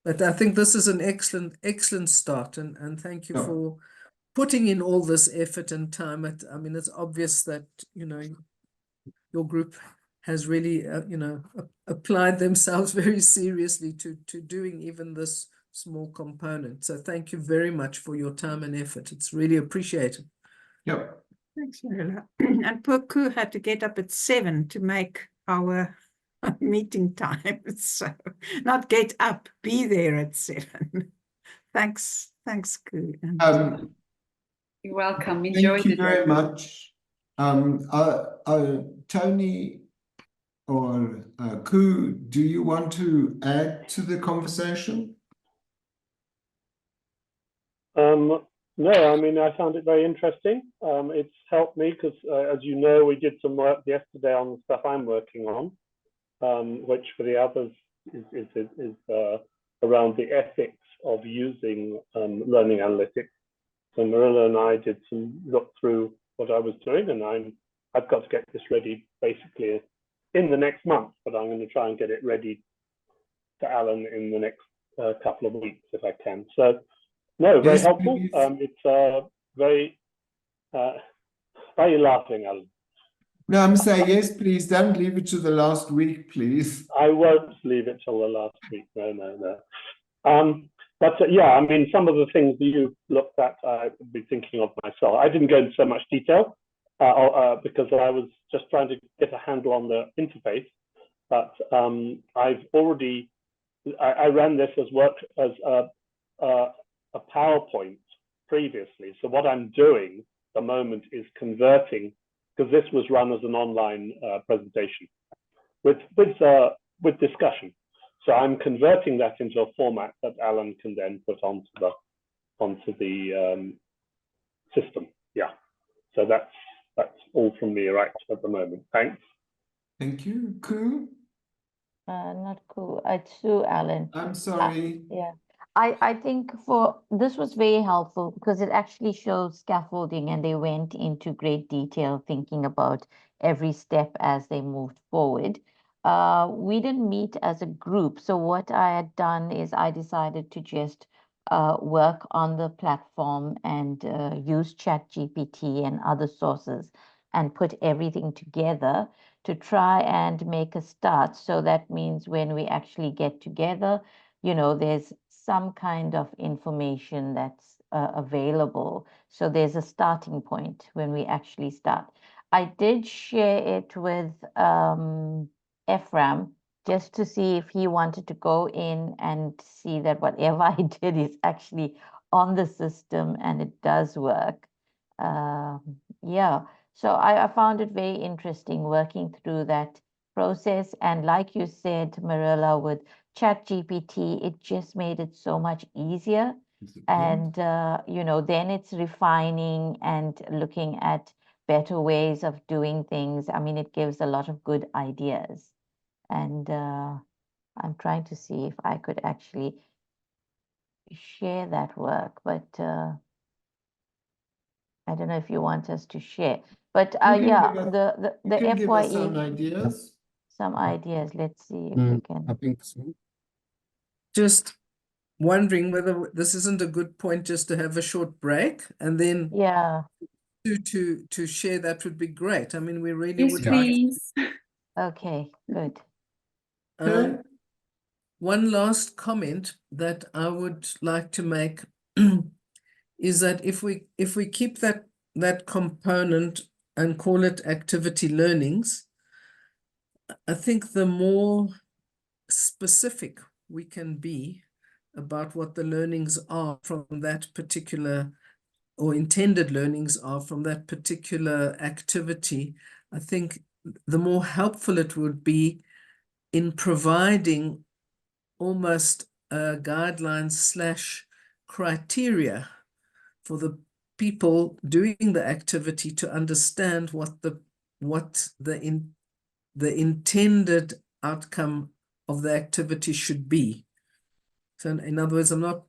But I think this is an excellent start, and thank you Yeah. for putting in all this effort and time. I mean, it's obvious that, you know, your group has really, you know, applied themselves very seriously to doing even this small component. So thank you very much for your time and effort. It's really appreciated. Yep. Thanks, Marilla. And poor Koo had to get up at 7 to make our meeting time. So not get up, be there at 7. Thanks, Koo. And You're welcome. Enjoy Thank you the very day. much. Tony or Koo, do you want to add to the conversation? No, I mean, I found it very interesting. It's helped me because, as you know, we did some work yesterday on the stuff I'm working on, which for the others is around the ethics of using learning analytics. So Marilla and I did some look through what I was doing, and I've got to get this ready basically in the next month, but I'm going to try and get it ready to Alan in the next couple of weeks if I can. So. No, very Yes, helpful. please. It's very. Why are you laughing, Alan? No, I'm saying yes, please. Don't leave it to the last week, please. I won't leave it till the last week. No. But yeah, I mean, some of the things that you looked at, I've been thinking of myself. I didn't go into so much detail because I was just trying to get a handle on the interface. But I've already. I ran this as work as a PowerPoint previously. So what I'm doing at the moment is converting, because this was run as an online presentation with discussion. So I'm converting that into a format that Alan can then put onto the system. Yeah. So that's all from me right at the moment. Thanks. Thank you. Koo? Not cool. It's Sue, Alan. I'm sorry. Yeah. I think this was very helpful because it actually shows scaffolding and they went into great detail thinking about every step as they moved forward. We didn't meet as a group. So what I had done is I decided to just work on the platform and use ChatGPT and other sources and put everything together to try and make a start. So that means when we actually get together, you know, there's some kind of information that's available. So there's a starting point when we actually start. I did share it with Ephraim just to see if he wanted to go in and see that whatever I did is actually on the system and it does work. Yeah, so I found it very interesting working through that process. And like you said, Marilla, with ChatGPT, it just made it so much easier. And, you know, then it's refining and looking at better ways of doing things. I mean, it gives a lot of good ideas. And I'm trying to see if I could actually share that work, but I don't know if you want us to share. But You can yeah, give us- the You can give us some FYE, ideas. some ideas. Let's see if we can. I think so. Just wondering whether this isn't a good point just to have a short break and then Yeah. to share. That would be great. I mean, we really Yes, would like. please. Okay. Good. Okay. One last comment that I would like to make is that if we keep that component and call it activity learnings, I think the more specific we can be about what the learnings are from that particular, or intended learnings are from that particular activity, I think the more helpful it would be in providing almost a guidelines / criteria for the people doing the activity to understand what the intended outcome of the activity should be. So in other words, I'm not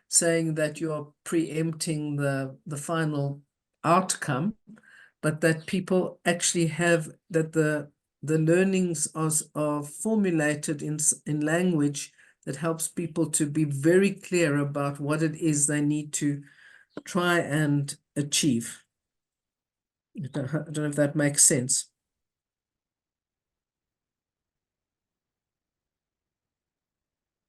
saying that you're preempting the final outcome, but that people actually have, that the learnings are formulated in language that helps people to be very clear about what it is they need to try and achieve. I don't know if that makes sense.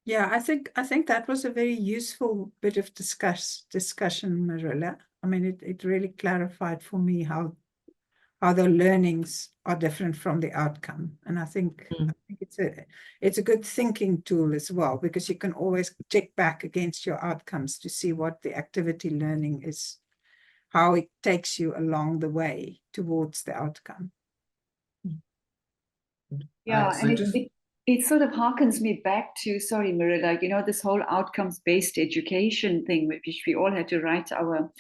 Yeah, I think that was a very useful bit of discussion, Marilla. I mean, it really clarified for me how the learnings are different from the outcome. And I think it's a good thinking tool as well, because you can always check back against your outcomes to see what the activity learning is, how it takes you along the way towards the outcome. Yeah, So and just- it sort of harkens me back to, sorry, Marilla, you know, this whole outcomes-based education thing, which we all had to write our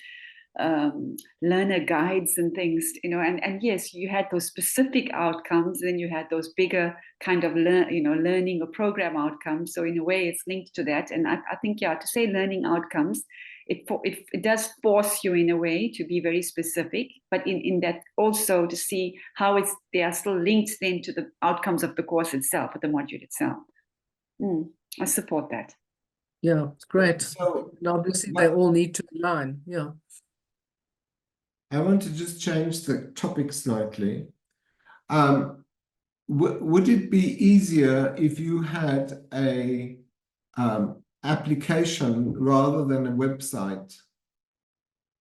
learner guides and things, you know, and yes, you had those specific outcomes, then you had those bigger kind of learning or program outcomes. So in a way, it's linked to that. And I think, yeah, to say learning outcomes, it does force you in a way to be very specific, but in that also to see how they are still linked then to the outcomes of the course itself, or the module itself. I support that. Yeah, it's great. So And obviously, they all need to align. Yeah. I want to just change the topic slightly. Would it be easier if you had a application rather than a website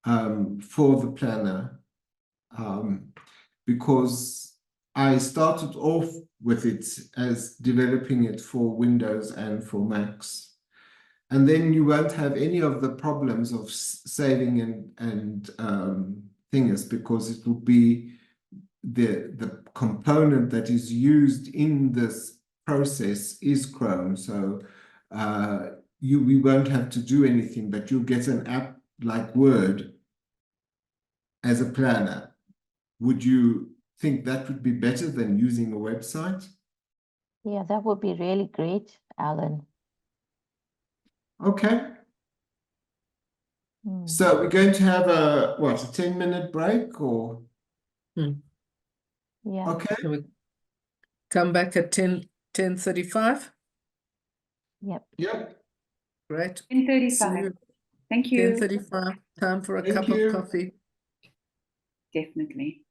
for the planner? Because I started off with it as developing it for Windows and for Macs. And then you won't have any of the problems of saving and things, because it will be the component that is used in this process is Chrome. So we won't have to do anything, but you'll get an app like Word as a planner. Would you think that would be better than using a website? Yeah, that would be really great, Alan. Okay. So we're going to have a 10-minute break or? Yeah. Okay. So we come back at 10:35. Yep. Yep. Great. 10:35. Thank you. 10:35. Time for a Thank cup you. of coffee. Definitely.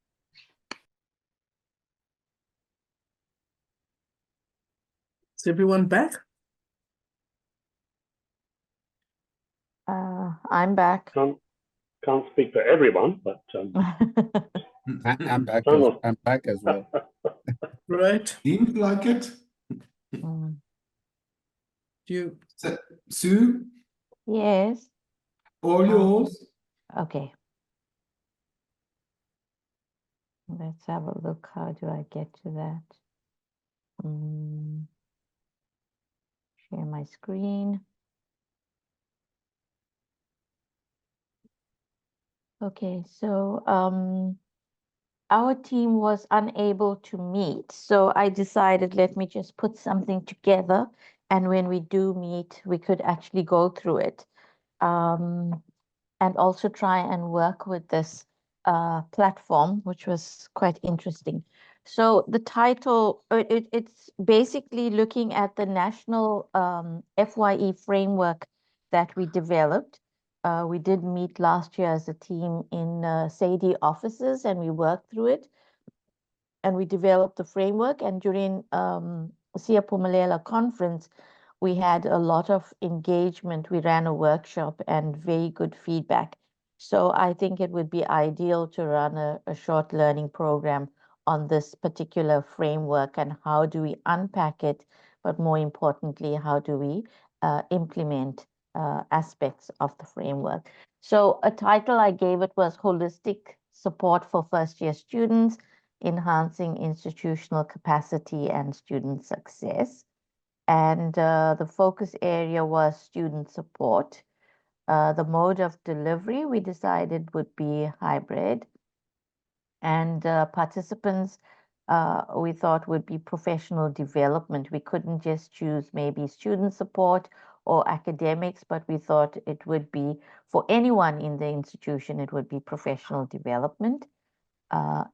Is everyone back? I'm back. Can't speak for everyone, but I'm back. Donald. I'm back as well. Right. Seems like it. You So, Sue, Yes. all yours. Okay. Let's have a look. How do I get to that? Share my screen. Okay, so our team was unable to meet, so I decided, let me just put something together, and when we do meet, we could actually go through it, and also try and work with this platform, which was quite interesting. So the title, it's basically looking at the national FYE framework that we developed. We did meet last year as a team in Sadie offices, and we worked through it. And we developed the framework. And during Siyapumelela conference, we had a lot of engagement. We ran a workshop and very good feedback. So I think it would be ideal to run a short learning program on this particular framework and how do we unpack it, but more importantly, how do we implement aspects of the framework. So a title I gave it was Holistic Support for First Year Students, Enhancing Institutional Capacity and Student Success. And the focus area was student support. The mode of delivery we decided would be hybrid. And participants we thought would be professional development. We couldn't just choose maybe student support or academics, but we thought it would be for anyone in the institution, it would be professional development.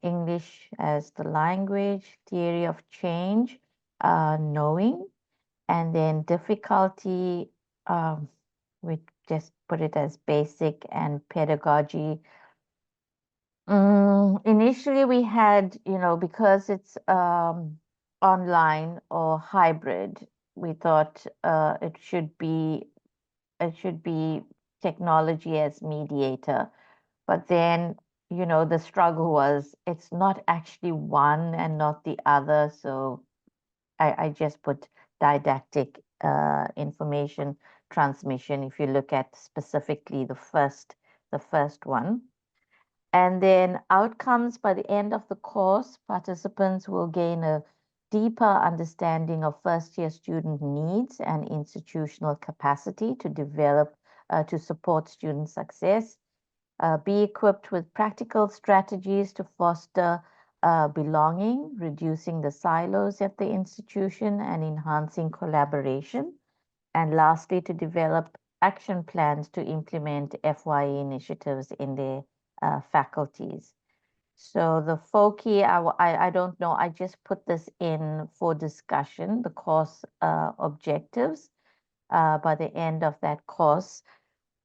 English as the language, theory of change, knowing, and then difficulty, we just put it as basic, and pedagogy. Initially we had, because it's online or hybrid, we thought it should be technology as mediator. But then, the struggle was it's not actually one and not the other. So I just put didactic information transmission, if you look at specifically the first one. And then outcomes: by the end of the course, participants will gain a deeper understanding of first-year student needs and institutional capacity to develop, to support student success, be equipped with practical strategies to foster belonging, reducing the silos at the institution and enhancing collaboration. And lastly, to develop action plans to implement FYE initiatives in their faculties. So the FOCI, I don't know, I just put this in for discussion, the course objectives by the end of that course,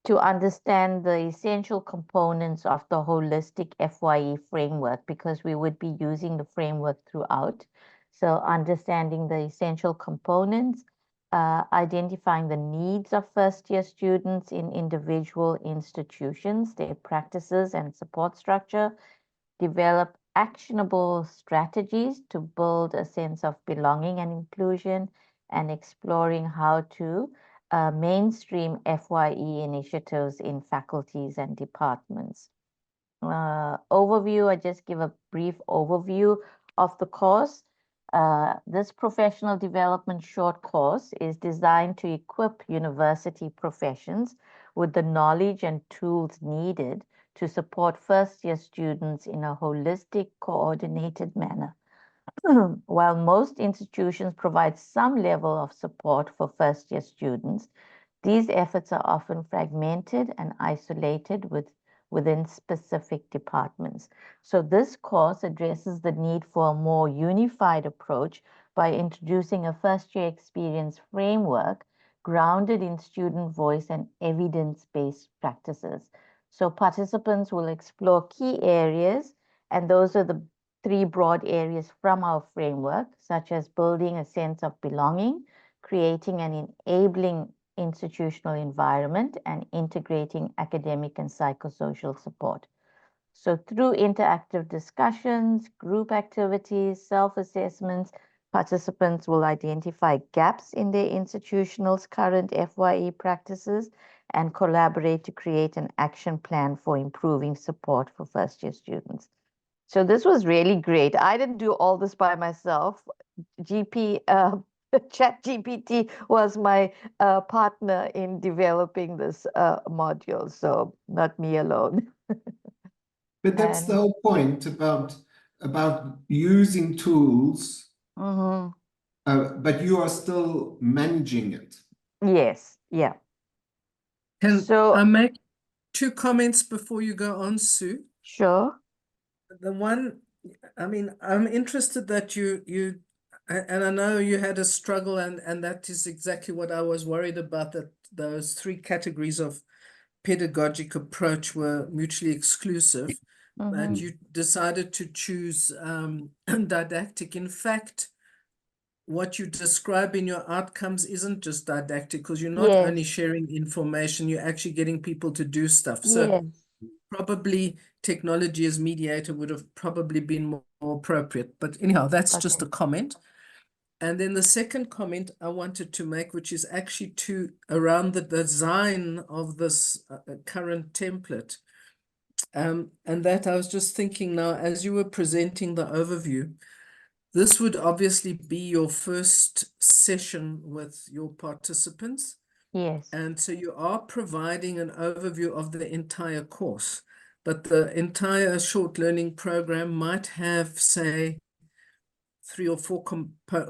to understand the essential components of the holistic FYE framework, because we would be using the framework throughout. So understanding the essential components, identifying the needs of first-year students in individual institutions, their practices and support structure, develop actionable strategies to build a sense of belonging and inclusion, and exploring how to mainstream FYE initiatives in faculties and departments. Overview, I just give a brief overview of the course. This professional development short course is designed to equip university professions with the knowledge and tools needed to support first-year students in a holistic, coordinated manner. While most institutions provide some level of support for first-year students, these efforts are often fragmented and isolated within specific departments. So this course addresses the need for a more unified approach by introducing a first-year experience framework grounded in student voice and evidence-based practices. So participants will explore key areas, and those are the 3 broad areas from our framework, such as building a sense of belonging, creating an enabling institutional environment, and integrating academic and psychosocial support. So through interactive discussions, group activities, self-assessments, participants will identify gaps in their institutional's current FYE practices and collaborate to create an action plan for improving support for first-year students. So this was really great. I didn't do all this by myself. ChatGPT was my partner in developing this module, so not me alone. But that's the whole point about using tools, but you are still managing it. Yes, yeah. Can So I make 2 comments before you go on, Sue? Sure. The one, I mean, I'm interested that and I know you had a struggle, and that is exactly what I was worried about, that those three categories of pedagogic approach were mutually exclusive, Mhm. but you decided to choose didactic. In fact, what you describe in your outcomes isn't just didactic, because you're not only Yes. sharing information, you're actually getting people to do stuff. So Yes. probably technology as mediator would have probably been more appropriate. But anyhow, that's just a Okay. comment. And then the second comment I wanted to make, which is actually around the design of this current template. And that I was just thinking now, as you were presenting the overview, this would obviously be your first session with your participants. Yes. And so you are providing an overview of the entire course, but the entire short learning program might have, say, 3 or 4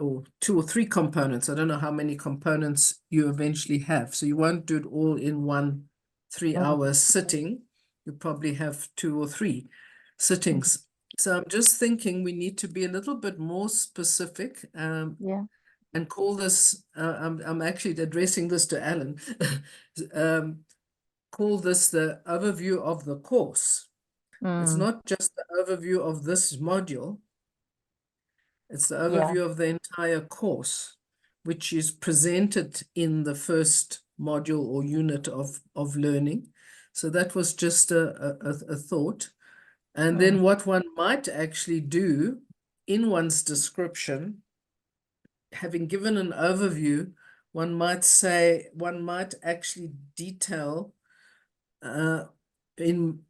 or 2 or 3 components. I don't know how many components you eventually have. So you won't do it all in one 3-hour sitting. You probably have 2 or 3 sittings. So I'm just thinking we need to be a little bit more specific. Yeah. And call this, I'm actually addressing this to Alan, call this the overview of the course. It's Mm. not just the overview of this module, it's the Yeah. overview of the entire course, which is presented in the first module or unit of learning. So that was just a thought. And then what one might actually do in one's description, having given an overview, one might actually detail in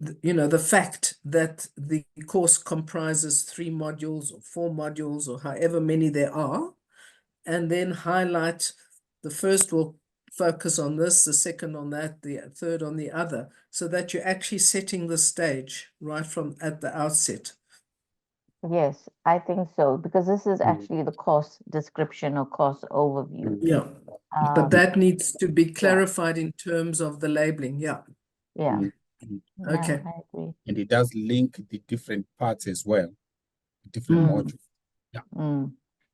the fact that the course comprises 3 modules or 4 modules or however many there are, and then highlight the first will focus on this, the second on that, the third on the other, so that you're actually setting the stage right from at the outset. Yes, I think so, because this is actually the course description or course overview. Yeah, but Um, that needs to be clarified in terms of the labeling. Yeah. yeah. Mm. Yeah, Okay. I agree. And it does link the different parts as well, different modules.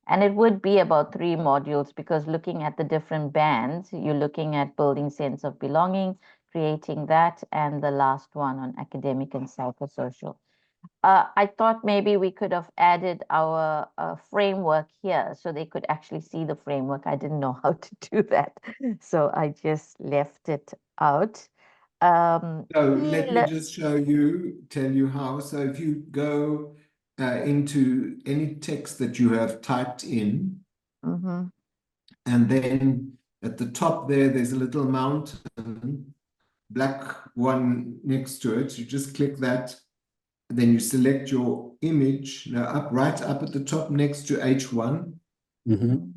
And it would be about 3 modules, because looking at the different bands, you're looking at building sense of belonging, creating that, and the last one on academic and psychosocial. I thought maybe we could have added our framework here so they could actually see the framework. I didn't know how to do that, so I just left it out. So let me E-lear- just tell you how. So if you go into any text that you have typed in, Mhm. and then at the top there's a little mountain, black one next to it. You just click that, then you select your image. Now right up at the top next to H1. Mm-hmm.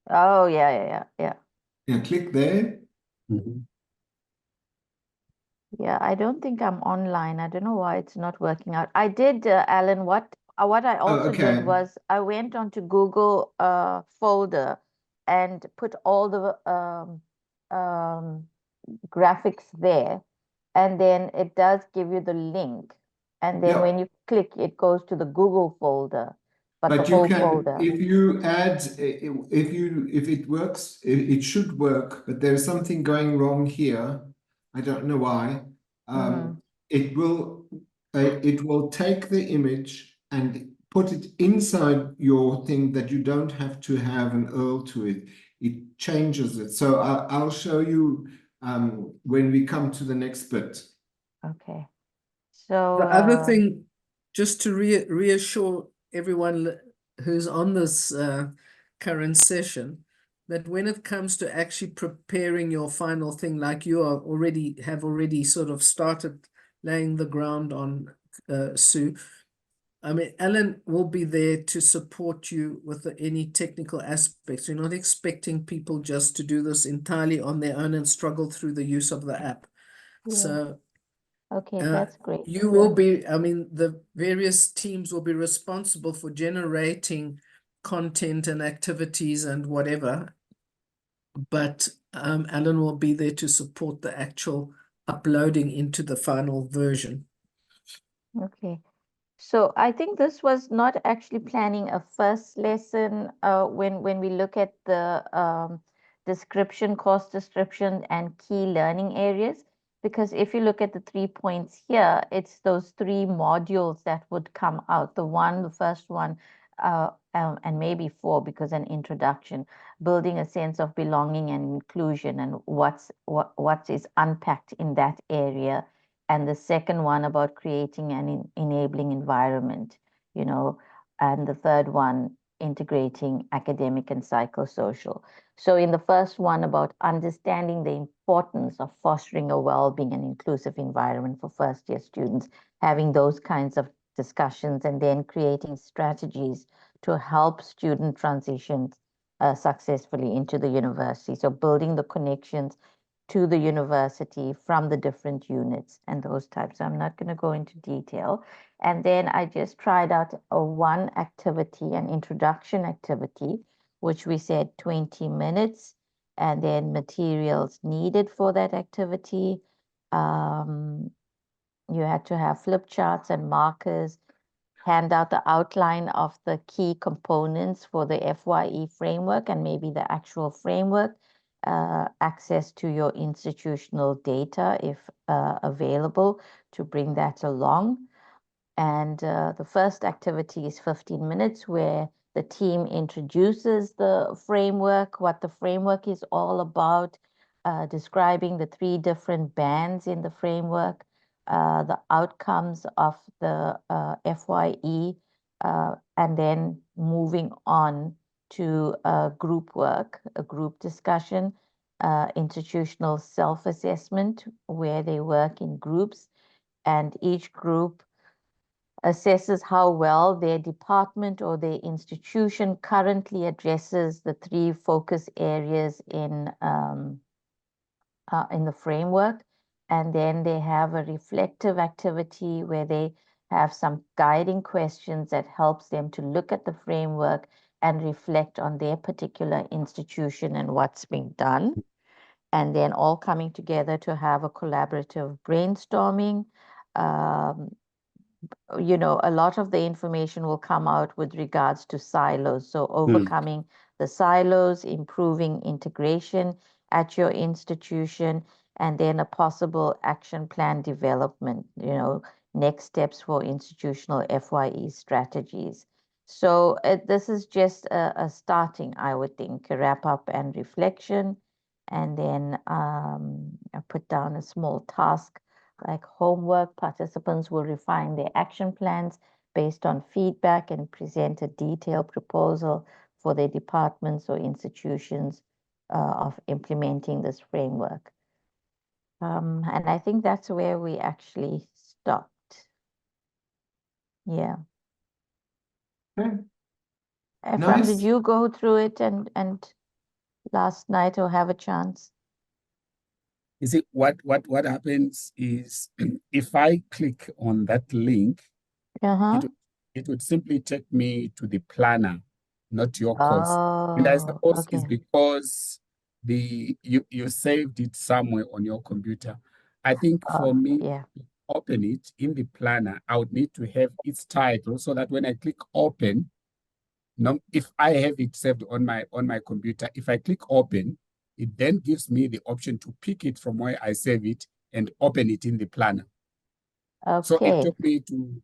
Oh, yeah. Yeah, click there. Mm-hmm. Yeah, I don't think I'm online. I don't know why it's not working out. I did, Alan, what I also okay. did was I went onto Google folder and put all the graphics there, and then it does give you the link. And then Yeah. when you click, it goes to the Google folder, but the But you whole can, folder. if you add, if it works, it should work, but there's something going wrong here. I don't know why. It will take the image and put it inside your thing that you don't have to have an URL to it. It changes it. So I'll show you when we come to the next bit. Okay. So The other thing, just to reassure everyone who's on this current session, that when it comes to actually preparing your final thing, like you have already sort of started laying the ground on, Sue. I mean, Alan will be there to support you with any technical aspects. We're not expecting people just to do this entirely on their own and struggle through the use of the app. yeah. So Okay, that's great. you will be, I mean, the various teams will be responsible for generating content and activities and whatever, but Alan will be there to support the actual uploading into the final version. Okay. So I think this was not actually planning a first lesson when we look at the description, course description, and key learning areas. Because if you look at the 3 points here, it's those 3 modules that would come out. The first one, and maybe 4 because an introduction, building a sense of belonging and inclusion, and what is unpacked in that area. And the second one about creating an enabling environment, you know, and the third one, integrating academic and psychosocial. So in the first one about understanding the importance of fostering a well-being and inclusive environment for first-year students, having those kinds of discussions, and then creating strategies to help student transitions successfully into the university. So building the connections to the university from the different units and those types. I'm not going to go into detail. And then I just tried out one activity, an introduction activity, which we said 20 minutes, and then materials needed for that activity. You had to have flip charts and markers, hand out the outline of the key components for the FYE framework and maybe the actual framework, access to your institutional data if available to bring that along. And the first activity is 15 minutes where the team introduces the framework, what the framework is all about, describing the 3 different bands in the framework, the outcomes of the FYE, and then moving on to group work, a group discussion, institutional self-assessment, where they work in groups, and each group assesses how well their department or their institution currently addresses the 3 focus areas in the framework. And then they have a reflective activity where they have some guiding questions that helps them to look at the framework and reflect on their particular institution and what's being done. And then all coming together to have a collaborative brainstorming. You know, a lot of the information will come out with regards to silos. So overcoming the silos, improving integration at your institution, and then a possible action plan development, you know, next steps for institutional FYE strategies. So this is just a starting, I would think, a wrap up and reflection. And then I put down a small task like homework. Participants will refine their action plans based on feedback and present a detailed proposal for their departments or institutions of implementing this framework. And I think that's where we actually stopped. Yeah. Okay. Efram, did Nice. you go through it and last night or have a chance? You see, what happens is if I click on that link, it would simply take me to the planner, not your course. And I Oh, suppose it's okay. because you saved it somewhere on your computer. I think for me Yeah. to open it in the planner, I would need to have its title so that when I click open, if I have it saved on my computer, if I click open, it then gives me the option to pick it from where I save it and open it in the planner. So it Okay. took me to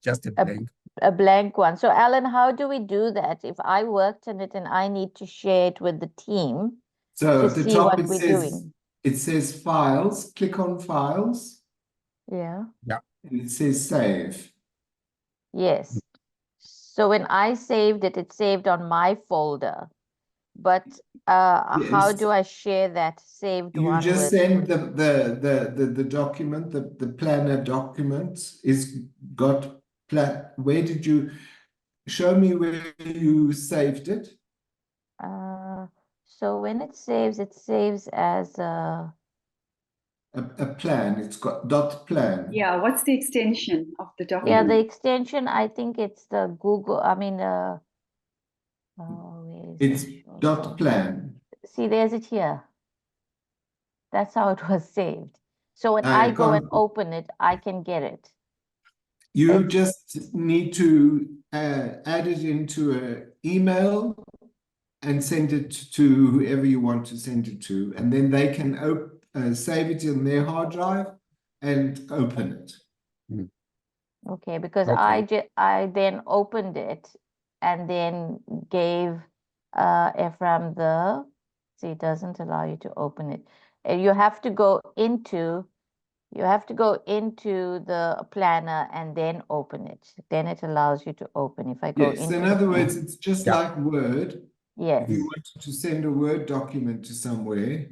just a blank. A blank one. So Alan, how do we do that? If I worked on it and I need to share it with the team So to at the see top what we're doing. it says files. Click on files. Yeah. Yeah. And it says save. Yes. So when I saved it, it saved on my folder. But how Yes. do I share that saved You one just with? send the document, the planner document is got where did you show me where you saved it? So when it saves as A plan. It's got .plan. Yeah, what's the extension of the yeah, document? the extension, I think it's the Google, I mean, where is It's it? Short form. .plan. See, there's it here. That's how it was saved. So when I I go and can't- open it, I can get it. You It's- just need to add it into an email and send it to whoever you want to send it to, and then they can save it in their hard drive and open it. Okay, because Okay. I then opened it and then gave Ephraim see, it doesn't allow you to open it. You have to go into the planner and then open it. Then it allows you to open. If I go Yes, into in the other plan- words, it's just Yeah. like Word. yes. If you want to send a Word document to somewhere,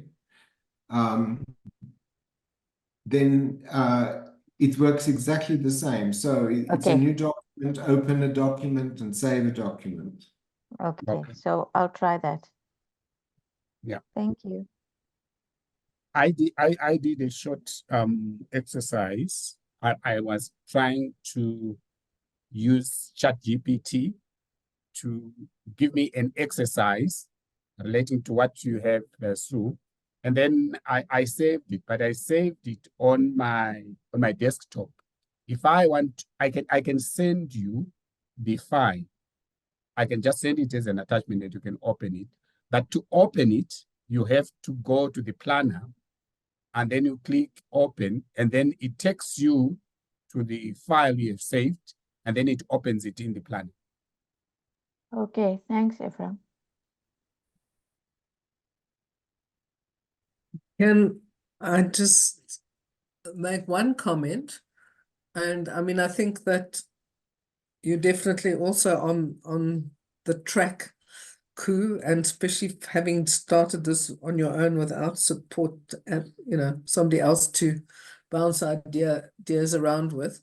then it works exactly the same. So it's a Okay. new document, open a document and save a document. Okay, Okay. so I'll try that. Yeah. Thank you. I did a short exercise. I was trying to use ChatGPT to give me an exercise relating to what you have through. And then I saved it, but I saved it on my desktop. If I want, I can send you the file. I can just send it as an attachment that you can open it. But to open it, you have to go to the planner and then you click open, and then it takes you to the file you have saved, and then it opens it in the planner. Okay, thanks, Ephraim. Can I just make one comment? And I mean, I think that you're definitely also on the track, Koo, and especially having started this on your own without support and somebody else to bounce ideas around with.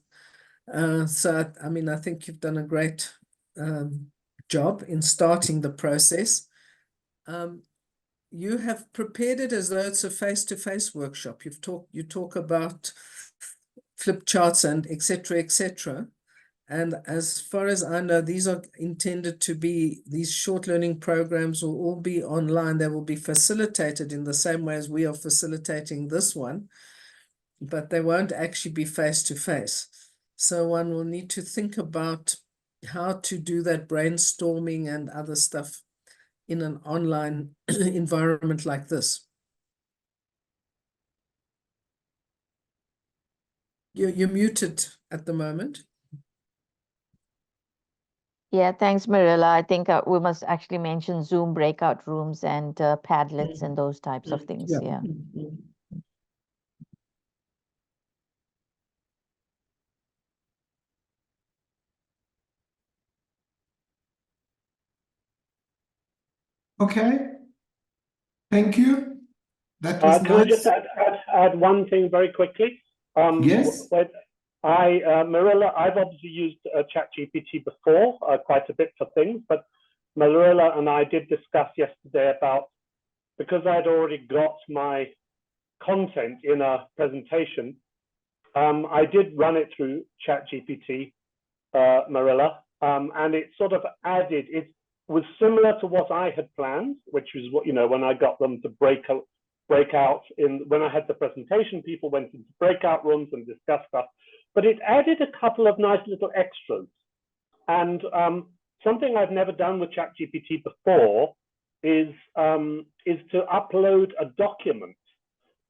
So I mean, I think you've done a great job in starting the process. You have prepared it as though it's a face-to-face workshop. You talk about flip charts and etc. And as far as I know, these are intended to be, these short learning programs will all be online. They will be facilitated in the same way as we are facilitating this one, but they won't actually be face-to-face. So one will need to think about how to do that brainstorming and other stuff in an online environment like this. You're muted at the moment. Yeah, thanks, Marilla. I think we must actually mention Zoom breakout rooms and Padlets and those types of things. Yeah. Okay. Thank you. That was Can I just nice. add one thing very quickly? Yes. Marilla, I've obviously used ChatGPT before quite a bit for things, but Marilla and I did discuss yesterday about, because I'd already got my content in a presentation, I did run it through ChatGPT, Marilla, and it sort of added, it was similar to what I had planned, which was what, when I got them to break out when I had the presentation, people went into breakout rooms and discussed stuff, but it added a couple of nice little extras. And something I've never done with ChatGPT before is to upload a document.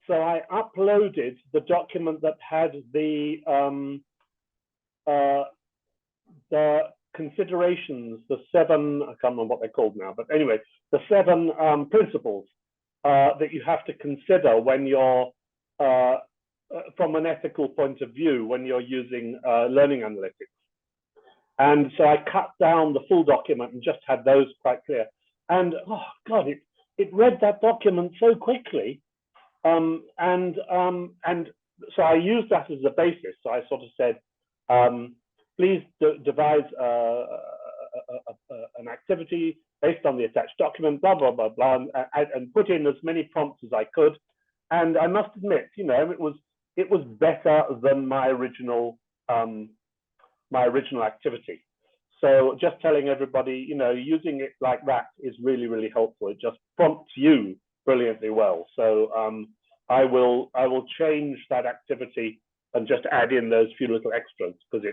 So I uploaded the document that had the considerations, the 7, I can't remember what they're called now, but anyway, the 7 principles that you have to consider when you're, from an ethical point of view, when you're using learning analytics. And so I cut down the full document and just had those quite clear. And oh God, it read that document so quickly. And so I used that as a basis. So I sort of said, please devise an activity based on the attached document, blah, blah, blah, blah, and put in as many prompts as I could. And I must admit, it was better than my original activity. So just telling everybody, using it like that is really, really helpful. It just prompts you brilliantly well. So I will change that activity and just add in those few little extras because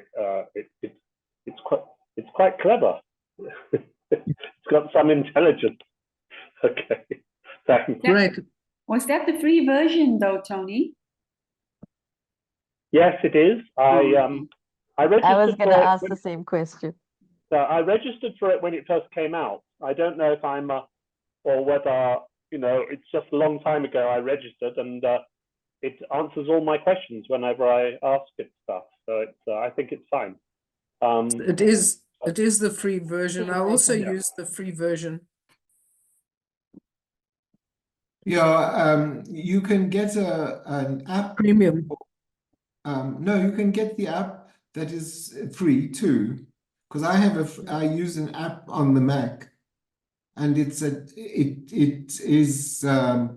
it's quite clever. It's got some intelligence. Okay, thanks. Great. Was that the free version though, Tony? Yes, it is. I registered I was going to for it ask when- the same question. So I registered for it when it first came out. I don't know if I'm or whether, you know, it's just a long time ago I registered, and it answers all my questions whenever I ask it stuff. So it's I think it's fine. It is the free version. I also Yeah. use the free version. Yeah, you can get an app. Premium. No, you can get the app that is free too, because I use an app on the Mac, and it is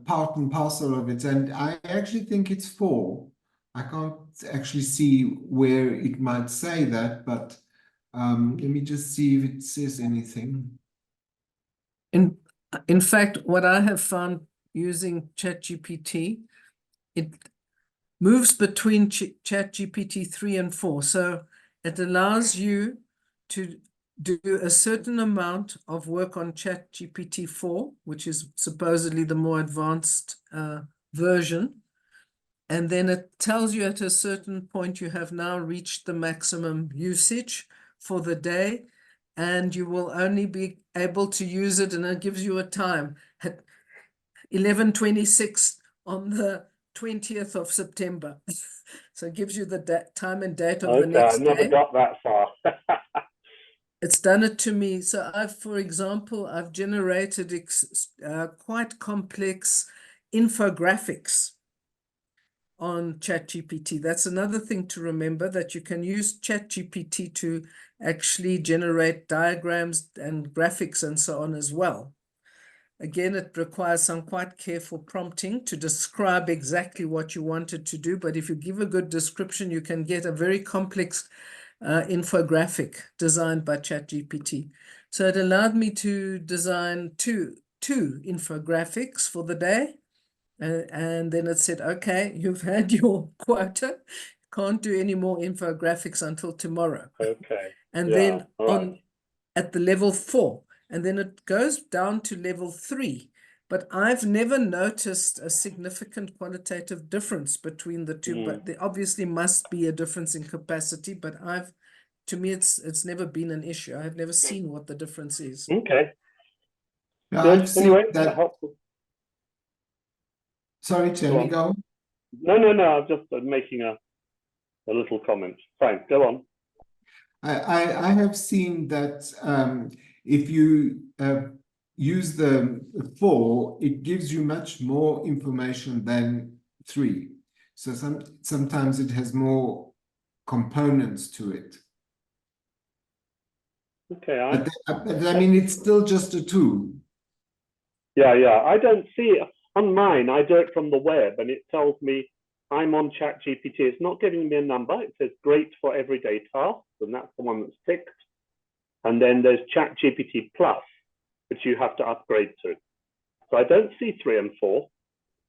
part and parcel of it, and I actually think it's 4. I can't actually see where it might say that, but let me just see if it says anything. In fact, what I have found using ChatGPT, it moves between ChatGPT 3 and 4. So it allows you to do a certain amount of work on ChatGPT 4, which is supposedly the more advanced version. And then it tells you at a certain point you have now reached the maximum usage for the day, and you will only be able to use it, and it gives you a time at 11:26 on the 20th of September. So it gives you the time and date of the Okay, next I never day. got that far. It's done it to me. So for example, I've generated quite complex infographics on ChatGPT. That's another thing to remember, that you can use ChatGPT to actually generate diagrams and graphics and so on as well. Again, it requires some quite careful prompting to describe exactly what you wanted to do. But if you give a good description, you can get a very complex infographic designed by ChatGPT. So it allowed me to design two infographics for the day. And then it said, okay, you've had your quota. Can't do any more infographics until tomorrow. Okay. And Yeah, then right. at the level 4, and then it goes down to level 3. But I've never noticed a significant qualitative difference between the two. But there obviously must be a difference in capacity. But to me, it's never been an issue. I've never seen what the difference is. Okay. Yeah, Good. I've seen Anyway, that. helpful. Sorry, Tony, on. go on. No. I'm just making a little comment. Fine, go on. I have seen that if you use the 4, it gives you much more information than 3. So sometimes it has more components to it. Okay. But I mean, it's still just a tool. Yeah. I don't see it on mine. I do it from the web, and it tells me I'm on ChatGPT. It's not giving me a number. It says great for everyday tasks, and that's the one that's ticked. And then there's ChatGPT Plus, which you have to upgrade to. So I don't see 3 and 4,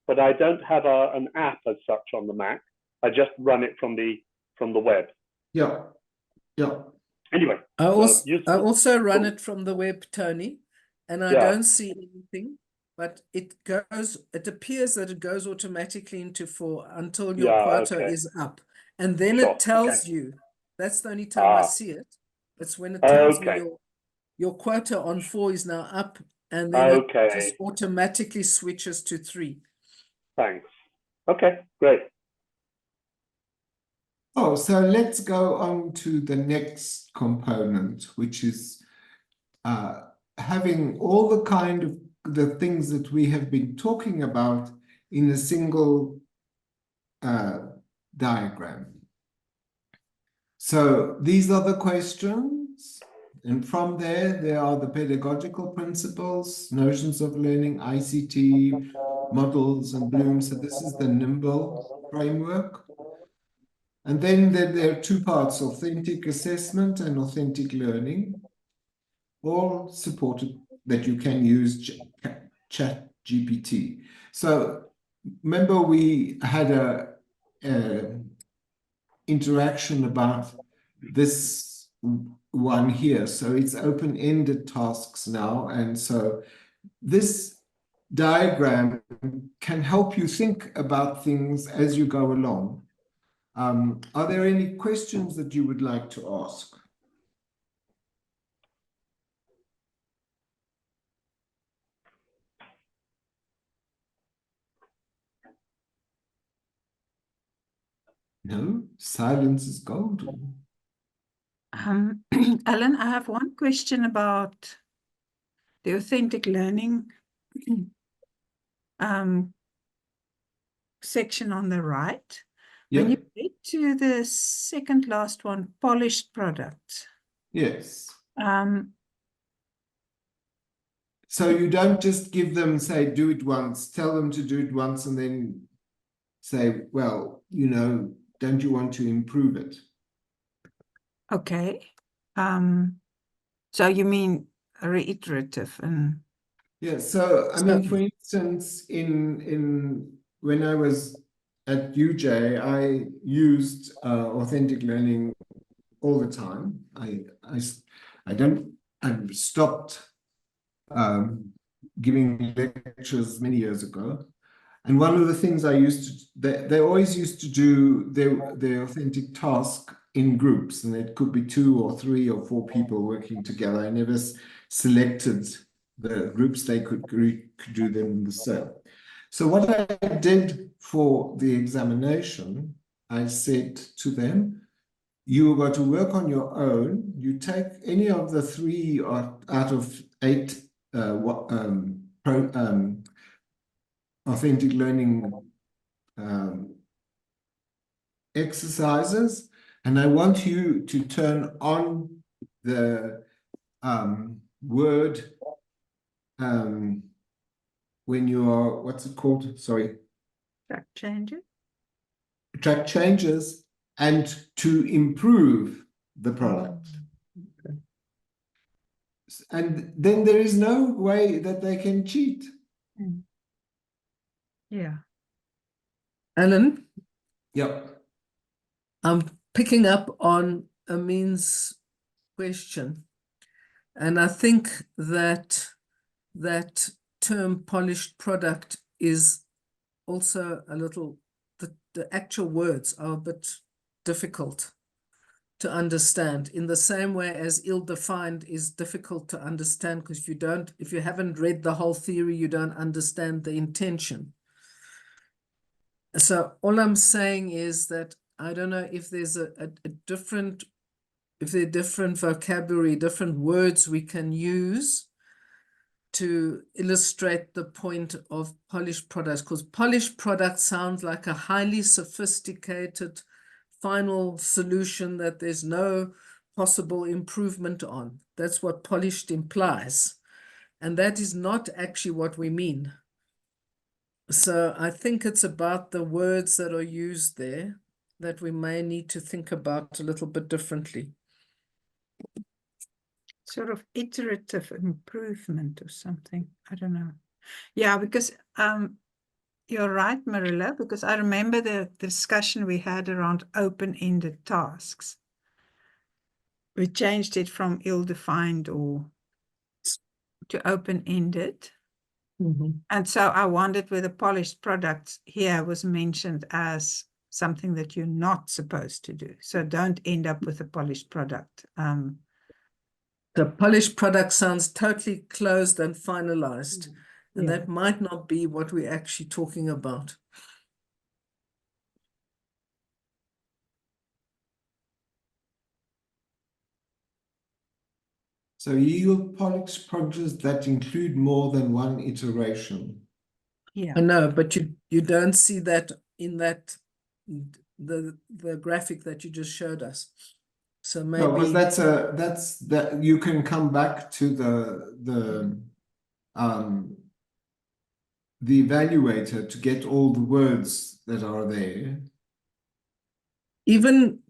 but I don't have an app as such on the Mac. I just run it from the web. Yeah. Anyway, I also run it from the web, Tony, and I don't see anything. But it appears that it goes automatically into 4 until your quota is up. And then it tells you, that's the only time I see it. It's when it tells me your quota on 4 is now up, and then it just automatically switches to 3. Thanks. Okay, great. Oh, so let's go on to the next component, which is having all the things that we have been talking about in a single diagram. So these are the questions, and from there are the pedagogical principles, notions of learning, ICT, models, and Bloom. So this is the Nimble framework. And then there are 2 parts, authentic assessment and authentic learning, all supported that you can use ChatGPT. So remember we had a interaction about this one here. So it's open-ended tasks now. And so this diagram can help you think about things as you go along. Are there any questions that you would like to ask? No, silence is golden. Ellen, I have one question about the authentic learning section on the right. When Yep. you get to the second last one, polished product. Yes. Um, So you don't just give them, say, do it once, tell them to do it once, and then say, well, you know, don't you want to improve it? okay. So you mean reiterative and Yeah, so I mean, for instance, in when I was at UJ, I used authentic learning all the time. I've stopped giving lectures many years ago. And one of the things I used to, they always used to do their authentic task in groups, and it could be 2 or 3 or 4 people working together. I never selected the groups, they could do them the same. So what I did for the examination, I said to them, you got to work on your own. You take any of the 3 out of 8 authentic learning exercises, and I want you to turn on the word when you are, what's it called? Sorry. track changes. Track changes and to improve the product. Okay. And then there is no way that they can cheat. Yeah. Alan, Yep. I'm picking up on Amin's question. And I think that that term polished product is also a little, the actual words are a bit difficult to understand, in the same way as ill-defined is difficult to understand, because if you haven't read the whole theory, you don't understand the intention. So all I'm saying is that I don't know if there's a different, if there are different vocabulary, different words we can use to illustrate the point of polished products, because polished product sounds like a highly sophisticated final solution that there's no possible improvement on. That's what polished implies. And that is not actually what we mean. So I think it's about the words that are used there that we may need to think about a little bit differently. Sort of iterative improvement or something. I don't know. Yeah, because you're right, Marilla, because I remember the discussion we had around open-ended tasks. We changed it from ill-defined or to open-ended. And so I wondered whether polished products here was mentioned as something that you're not supposed to do. So don't end up with a polished product. The polished product sounds totally closed and finalized. And Yeah. that might not be what we're actually talking about. So yield polished products that include more than one iteration. Yeah. I know, but you don't see that in that the graphic that you just showed us. So maybe No, because that's that you can come back to the evaluator to get all the words that are there. even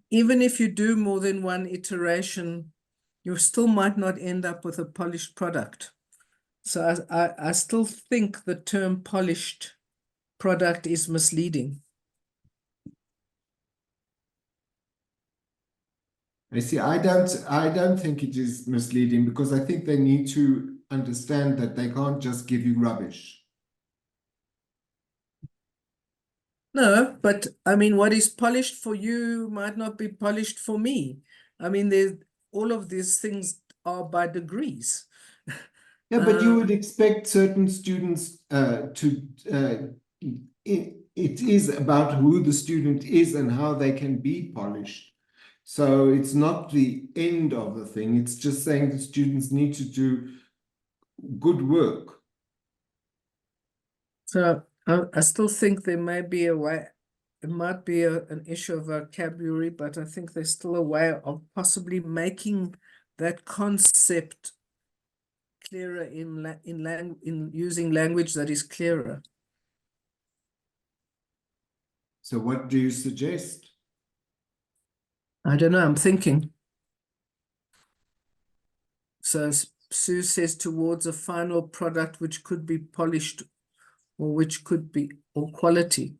if you do more than one iteration, you still might not end up with a polished product. So I still think the term polished product is misleading. I see. I don't think it is misleading because I think they need to understand that they can't just give you rubbish. No, but I mean, what is polished for you might not be polished for me. I mean, there's all of these things are by degrees. Yeah, but you would expect certain students it is about who the student is and how they can be polished. So it's not the end of the thing. It's just saying the students need to do good work. So I still think there may be a way, it might be an issue of vocabulary, but I think there's still a way of possibly making that concept clearer in using language that is clearer. So what do you suggest? I don't know, I'm thinking. So Sue says towards a final product which could be polished or which could be, or quality.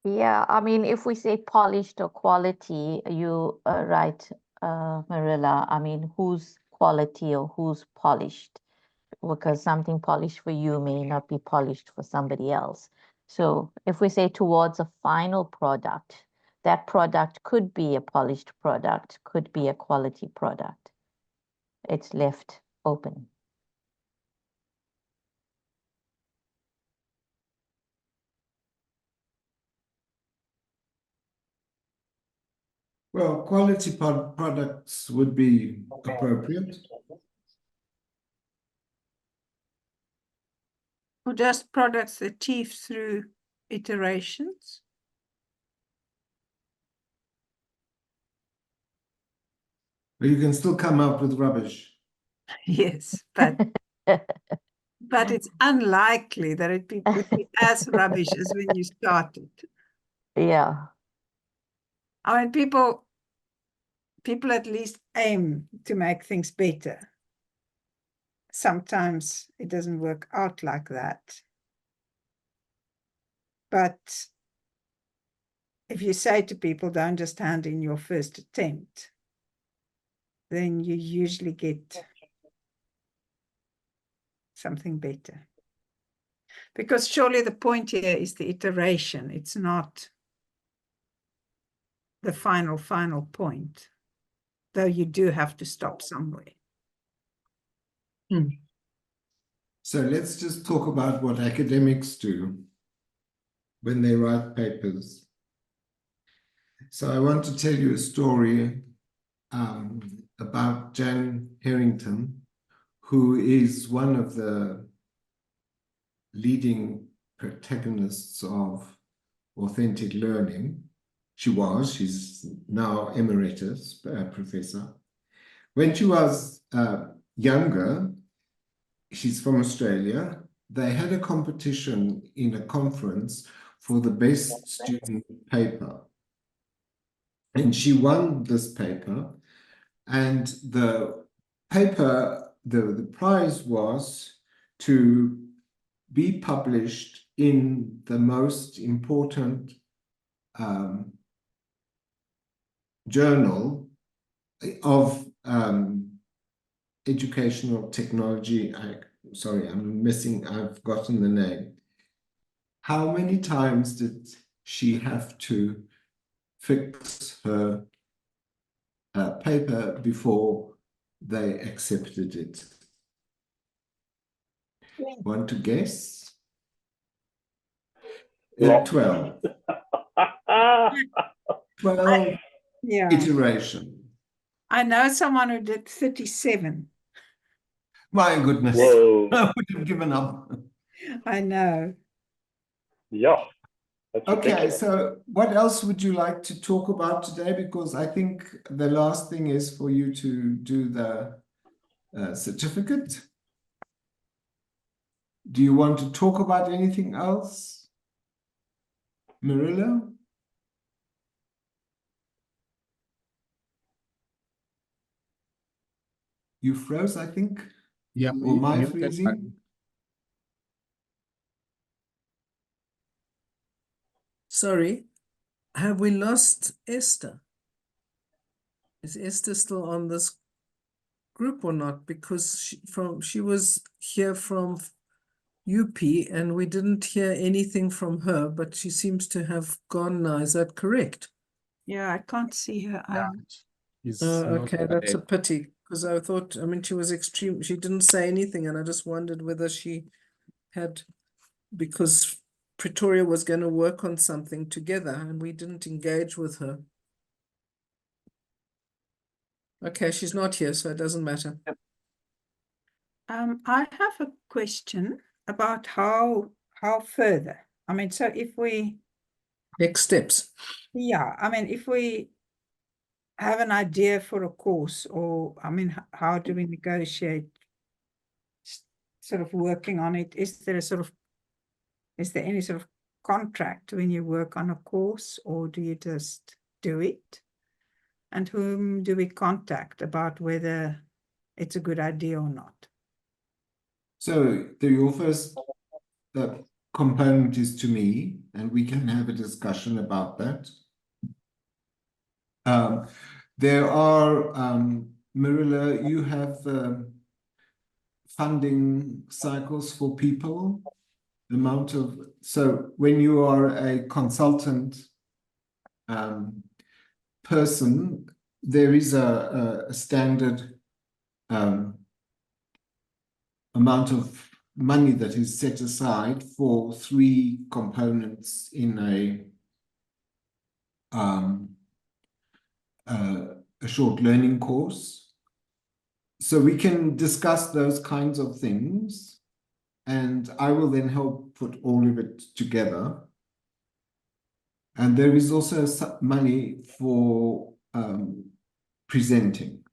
Yeah, I mean, if we say polished or quality, you are right, Marilla. I mean, who's quality or who's polished? Because something polished for you may not be polished for somebody else. So if we say towards a final product, that product could be a polished product, could be a quality product. It's left open. Well, quality products would be appropriate. Or just products that achieve through iterations. But you can still come up with rubbish. Yes, but it's unlikely that would be as rubbish as when you started. Yeah. I mean, people at least aim to make things better. Sometimes it doesn't work out like that. But if you say to people, don't just hand in your first attempt, then you usually get something better. Because surely the point here is the iteration. It's not the final point, though you do have to stop somewhere. So let's just talk about what academics do when they write papers. So I want to tell you a story about Jan Harrington, who is one of the leading protagonists of authentic learning. She's now emeritus professor. When she was younger, she's from Australia, they had a competition in a conference for the best student paper. And she won this paper, and the paper, the prize was to be published in the most important journal of educational technology. I've forgotten the name. How many times did she have to fix her paper before they accepted it? Want to guess? 12. 12 Yeah. iteration. I know someone who did 37. My goodness. Whoa. I would have given up. I know. Yeah. That's Okay, ridiculous. so what else would you like to talk about today? Because I think the last thing is for you to do the certificate. Do you want to talk about anything else, Marilla? You froze, I think. Yeah, Or am I muted, freezing? Sorry, have we lost Esther? Is Esther still on this group or not? Because she was here from UP and we didn't hear anything from her, but she seems to have gone now. Is that correct? Yeah, I can't see her. He's Okay, not that's a there. pity because I thought, I mean, she was extreme. She didn't say anything, and I just wondered whether she had, because Pretoria was going to work on something together and we didn't engage with her. Okay, she's not here, so it doesn't matter. I have a question about how further. I mean, so if we, Next steps. yeah, I mean, if we have an idea for a course, or I mean, how do we negotiate sort of working on it? Is there any sort of contract when you work on a course, or do you just do it? And whom do we contact about whether it's a good idea or not? So your first component is to me, and we can have a discussion about that. There are, Marilla, you have funding cycles for people, amount of, so when you are a consultant person, there is a standard amount of money that is set aside for 3 components in a short learning course. So we can discuss those kinds of things, and I will then help put all of it together. And there is also some money for presenting.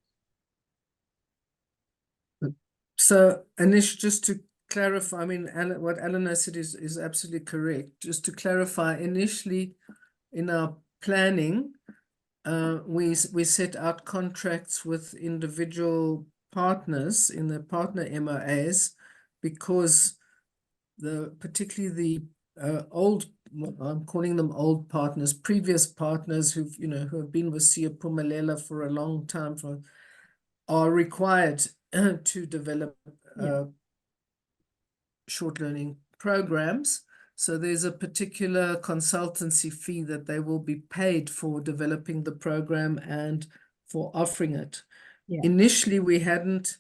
So, Anish, just to clarify, I mean, what Eleanor said is absolutely correct. Just to clarify, initially in our planning, we set out contracts with individual partners in the partner MOAs, because particularly the old, I'm calling them old partners, previous partners who have been with Sia Pumalela for a long time, are required to develop short learning programs. So there's a particular consultancy fee that they will be paid for developing the program and for offering it. Yeah. Initially, we hadn't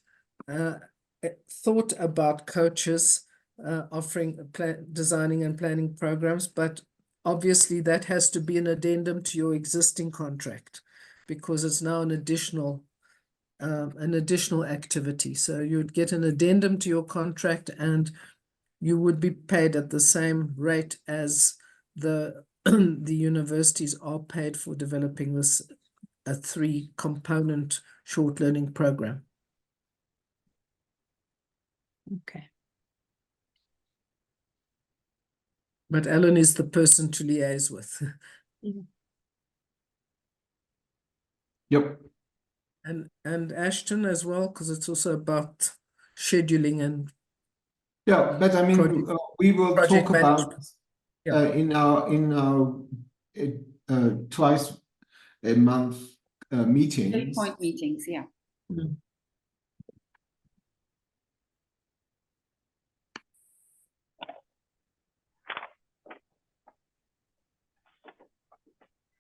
thought about coaches offering, designing and planning programs, but obviously that has to be an addendum to your existing contract, because it's now an additional activity. So you'd get an addendum to your contract, and you would be paid at the same rate as the universities are paid for developing this a 3-component short learning program. Okay. But Alan is the person to liaise with. Yep. And Ashton as well, because it's also about scheduling and Yeah, but I mean, we will project talk about management. in our twice a month meetings. 3-point meetings, yeah.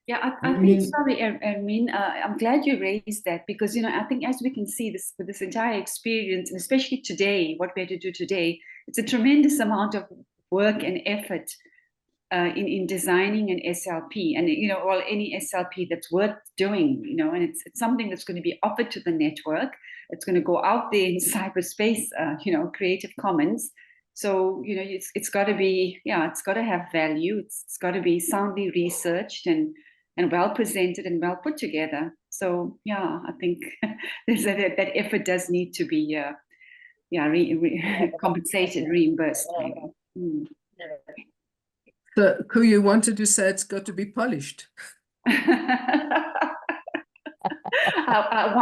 Yeah, I think, sorry, Ermine, I'm glad you raised that, because, I think as we can see this with this entire experience, and especially today, what we had to do today, it's a tremendous amount of work and effort in designing an SLP, and, well, any SLP that's worth doing, and it's something that's going to be offered to the network. It's going to go out there in cyberspace, Creative Commons. So, it's got to be, it's got to have value. It's got to be soundly researched and well presented and well put together. So, I think that effort does need to be, compensated, reimbursed, maybe. So, who you wanted to say it's got to be polished? I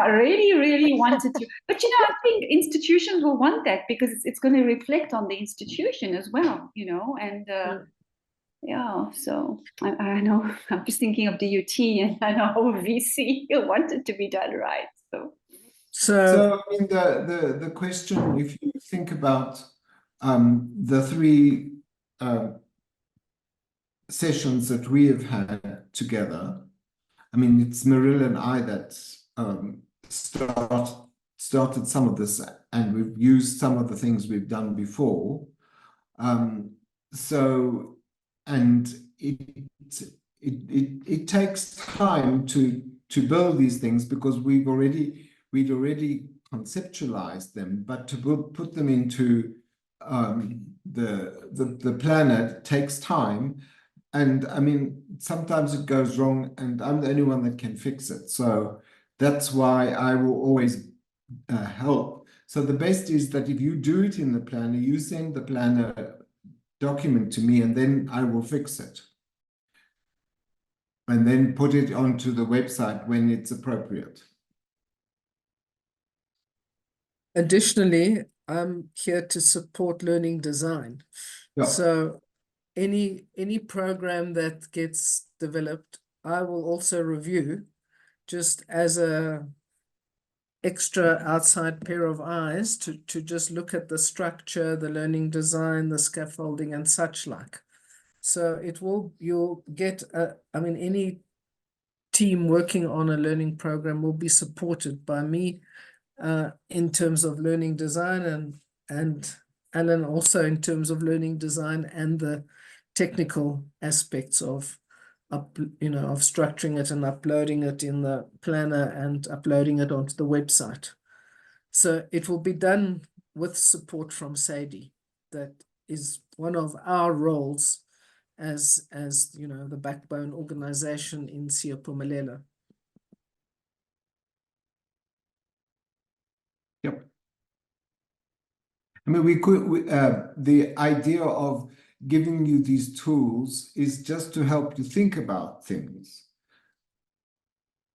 really, really wanted to, but I think institutions will want that, because it's going to reflect on the institution as well, and Yeah, so I know I'm just thinking of DUT, and I know our VC wanted to be done right. So So I mean, the question, if you think about the three sessions that we have had together, I mean, it's Marilla and I that started some of this, and we've used some of the things we've done before. So, and it takes time to build these things, because we'd already conceptualized them, but to put them into the planner takes time. And I mean, sometimes it goes wrong, and I'm the only one that can fix it. So that's why I will always help. So the best is that if you do it in the planner, you send the planner document to me, and then I will fix it. And then put it onto the website when it's appropriate. additionally, I'm here to support learning design. Yeah. So any program that gets developed, I will also review, just as a extra outside pair of eyes to just look at the structure, the learning design, the scaffolding and such like. So you'll get I mean, any team working on a learning program will be supported by me in terms of learning design, and Alan also in terms of learning design and the technical aspects of of structuring it and uploading it in the planner and uploading it onto the website. So it will be done with support from Sadie. That is one of our roles as the backbone organization in Siyaphumelela. Yep. I mean, the idea of giving you these tools is just to help you think about things.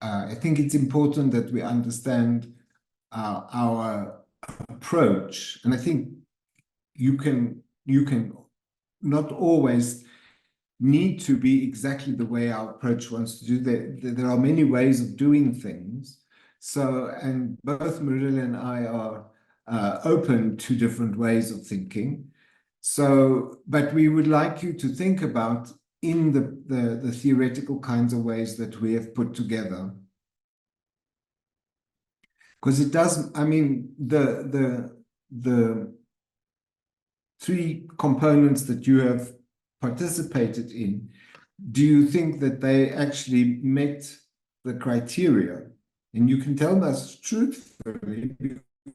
I think it's important that we understand our approach, and I think you can not always need to be exactly the way our approach wants to do. There are many ways of doing things. So, and both Marilla and I are open to different ways of thinking. So, but we would like you to think about in the theoretical kinds of ways that we have put together. Because it does, I mean, the three components that you have participated in, do you think that they actually met the criteria? And you can tell us truthfully,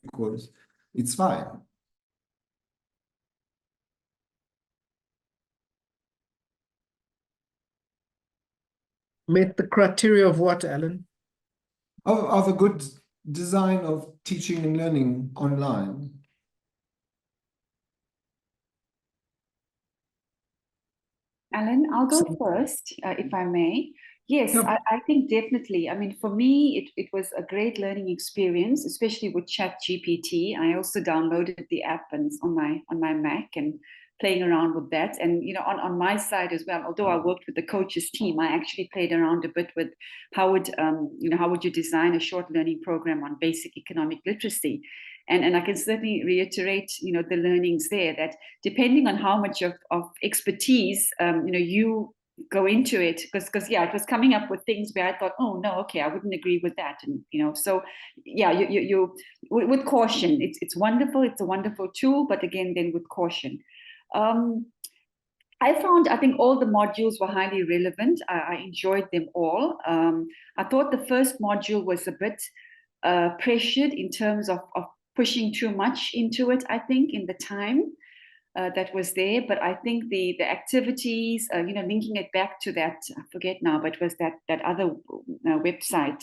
because it's fine. Met the criteria of what, Alan? Of a good design of teaching and learning online. Alan, I'll go So- first, if I may. Yes, Yep. I think definitely. I mean, for me, it was a great learning experience, especially with ChatGPT. I also downloaded the app and on my Mac and playing around with that. And on my side as well, although I worked with the coaches team, I actually played around a bit with how would you design a short learning program on basic economic literacy. And I can certainly reiterate, the learnings there, that depending on how much of expertise, you go into it, because it was coming up with things where I thought, oh no, okay, I wouldn't agree with that, and so yeah, you with caution. It's wonderful. It's a wonderful tool, but again, then with caution. I think all the modules were highly relevant. I enjoyed them all. I thought the first module was a bit pressured in terms of pushing too much into it, I think, in the time that was there. But I think the activities, linking it back to that, I forget now, but it was that other website.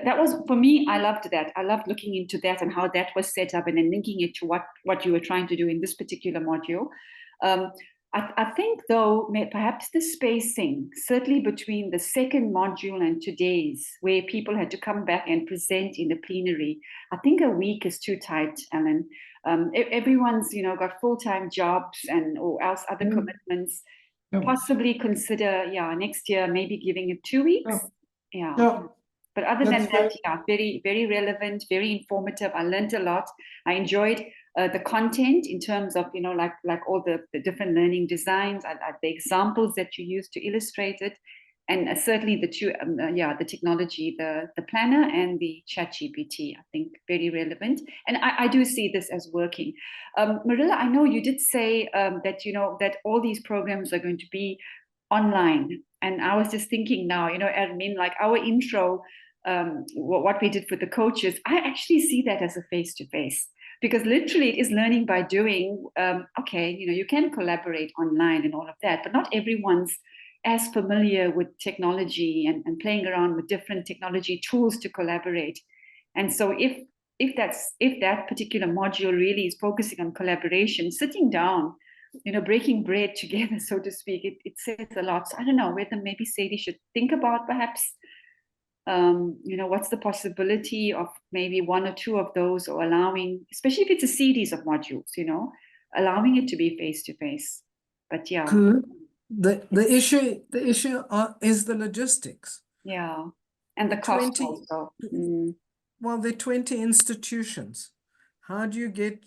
That was, for me, I loved that. I loved looking into that and how that was set up, and then linking it to what you were trying to do in this particular module. I think, though, perhaps the spacing, certainly between the second module and today's, where people had to come back and present in the plenary, I think a week is too tight, Alan. everyone's, got full-time jobs and or else other commitments. Yeah. Possibly consider, next year maybe giving it 2 weeks. Yeah. But other than That's that, very, very relevant, very informative. I learned a lot. I enjoyed the content in terms of, like all the different learning designs, the examples that you used to illustrate it, and certainly the two, the technology, the planner and the ChatGPT. I think very relevant, and I do see this as working. Marilla, I know you did say that that all these programs are going to be online, and I was just thinking now, admin, like our intro. What we did for the coaches, I actually see that as a face-to-face, because literally it is learning by doing. Okay, you can collaborate online and all of that, but not everyone's as familiar with technology and playing around with different technology tools to collaborate. And so if that particular module really is focusing on collaboration, sitting down, breaking bread together, so to speak, it says a lot. So I don't know whether maybe Sadie should think about perhaps what's the possibility of maybe one or two of those, or allowing, especially if it's a series of modules, allowing it to be face to face. But yeah. Cool. The issue is the logistics. Yeah. And the cost 20 also. Well, there are 20 institutions. How do you get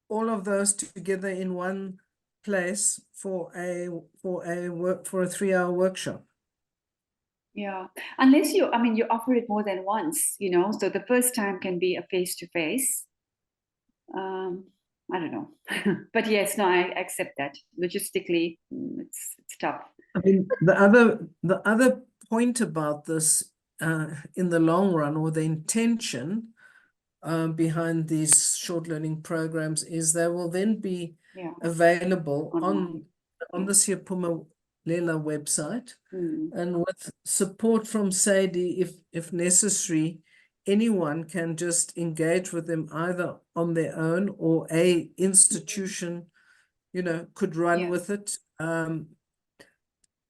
all of those together in one place for a 3-hour workshop? Yeah, unless you offer it more than once, so the first time can be a face-to-face. I don't know. But yes, no, I accept that. Logistically, it's tough. I mean, the other point about this in the long run, or the intention behind these short learning programs, is they will then be available on the Siyaphumelela website. And with support from Sadie, if necessary, anyone can just engage with them either on their own, or a institution, could run with it,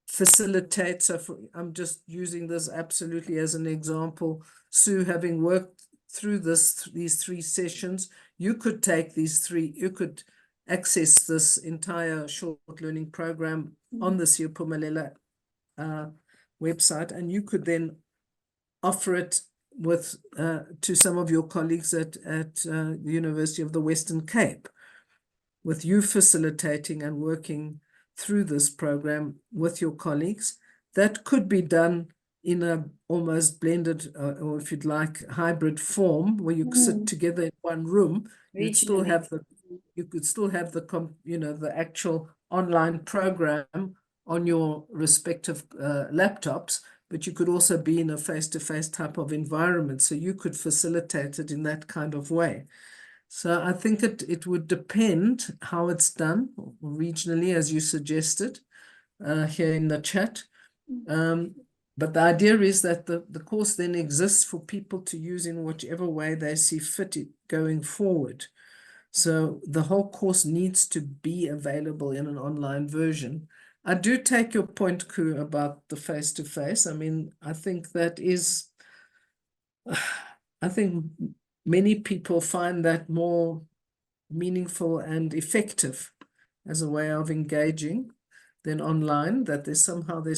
facilitate. So I'm just using this absolutely as an example. Sue, having worked through these 3 sessions, you could take you could access this entire short learning program on the Siyaphumelela website, and you could then offer it with to some of your colleagues at the University of the Western Cape, with you facilitating and working through this program with your colleagues. That could be done in a almost blended, or if you'd like, hybrid form, where you sit together in one room. You could still have the actual online program on your respective laptops, but you could also be in a face-to-face type of environment. So you could facilitate it in that kind of way. So I think it would depend how it's done regionally, as you suggested here in the chat. But the idea is that the course then exists for people to use in whichever way they see fit going forward. So the whole course needs to be available in an online version. I do take your point, Ku, about the face-to-face. I mean, I think many people find that more meaningful and effective as a way of engaging than online, that there's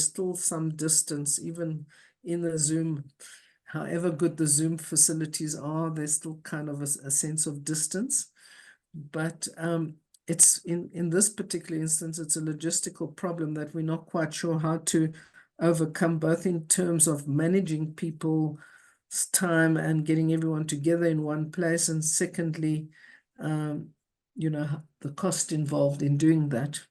still some distance, even in the Zoom, however good the Zoom facilities are, there's still kind of a sense of distance. But it's in this particular instance, it's a logistical problem that we're not quite sure how to overcome, both in terms of managing people's time and getting everyone together in one place, and secondly, the cost involved in doing that.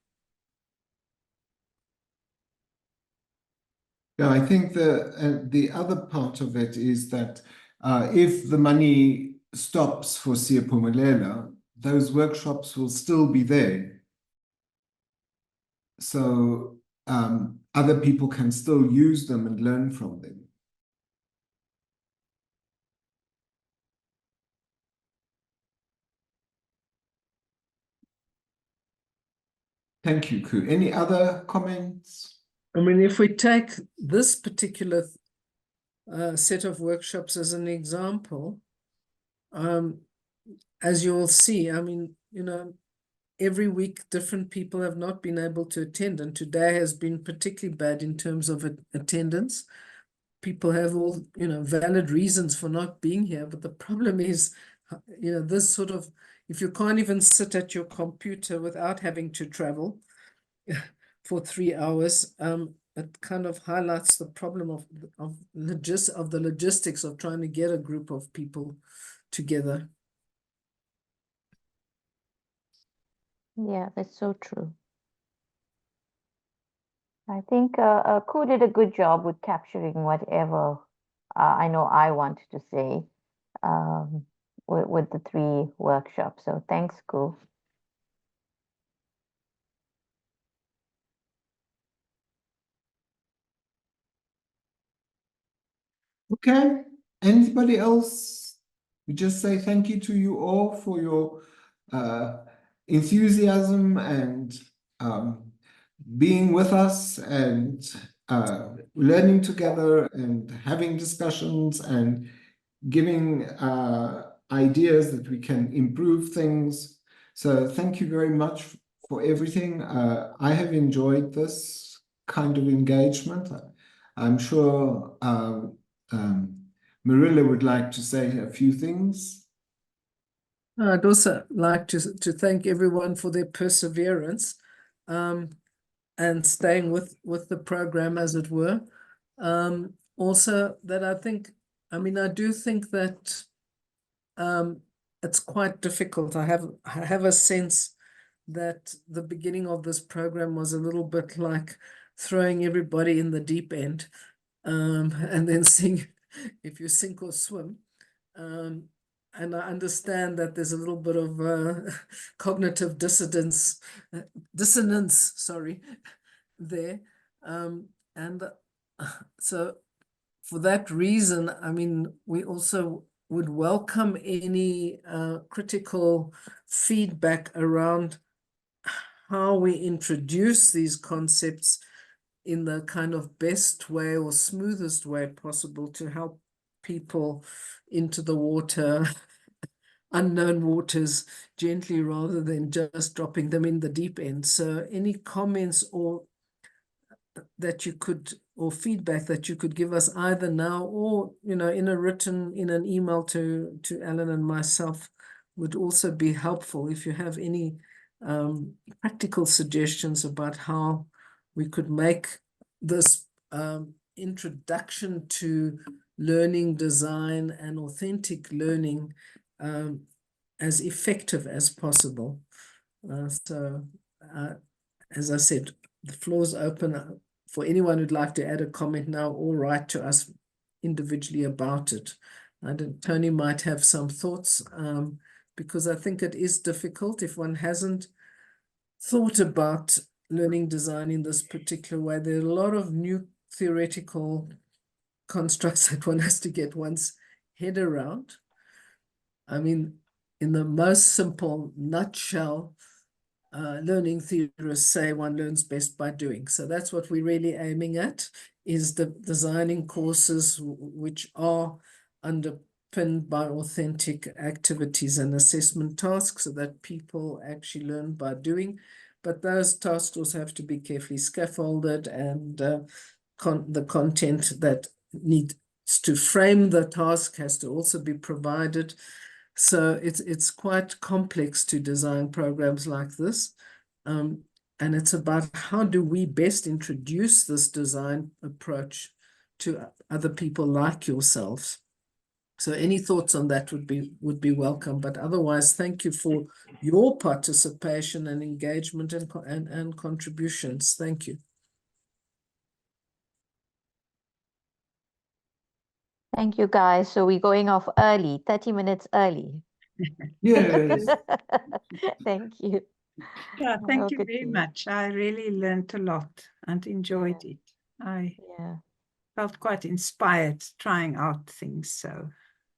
Yeah, I think the other part of it is that if the money stops for Siyaphumelela, those workshops will still be there. So other people can still use them and learn from them. Thank you, Ku. Any other comments? I mean, if we take this particular set of workshops as an example, as you will see, I mean, you know, every week different people have not been able to attend, and today has been particularly bad in terms of attendance. People have all, you know, valid reasons for not being here, but the problem is, you know, this sort of, if you can't even sit at your computer without having to travel for 3 hours, it kind of highlights the problem of the logistics of trying to get a group of people together. Yeah, that's so true. I think Ku did a good job with capturing whatever I know I wanted to say with the 3 workshops. So thanks, Ku. Okay. Anybody else? We just say thank you to you all for your enthusiasm and being with us and learning together and having discussions and giving ideas that we can improve things. So thank you very much for everything. I have enjoyed this kind of engagement. I'm sure Marilla would like to say a few things. I'd also like to thank everyone for their perseverance and staying with the program, as it were. Also, that I mean, I do think that it's quite difficult. I have a sense that the beginning of this program was a little bit like throwing everybody in the deep end, and then seeing if you sink or swim. And I understand that there's a little bit of cognitive dissonance, sorry, there. And so for that reason, I mean, we also would welcome any critical feedback around how we introduce these concepts in the kind of best way or smoothest way possible to help people into the water, unknown waters, gently rather than just dropping them in the deep end. So any comments or that you could, or feedback that you could give us either now or, you know, in an email to Alan and myself would also be helpful. If you have any practical suggestions about how we could make this introduction to learning design and authentic learning as effective as possible. As I said, the floor is open for anyone who'd like to add a comment now or write to us individually about it. Tony might have some thoughts because I think it is difficult if one hasn't thought about learning design in this particular way. There are a lot of new theoretical constructs that one has to get one's head around. I mean, in the most simple nutshell, learning theorists say one learns best by doing. So that's what we're really aiming at, is designing courses which are underpinned by authentic activities and assessment tasks so that people actually learn by doing. But those tasks also have to be carefully scaffolded, and the content that needs to frame the task has to also be provided. So it's quite complex to design programs like this. And it's about how do we best introduce this design approach to other people like yourselves. So any thoughts on that would be welcome. But otherwise, thank you for your participation and engagement and contributions. Thank you. Thank you, guys. So we're going off early, 30 minutes early. Yes. Thank you. Yeah, thank you Good very day. much. I really learned a lot and enjoyed it. I Yeah. felt quite inspired trying out things. So,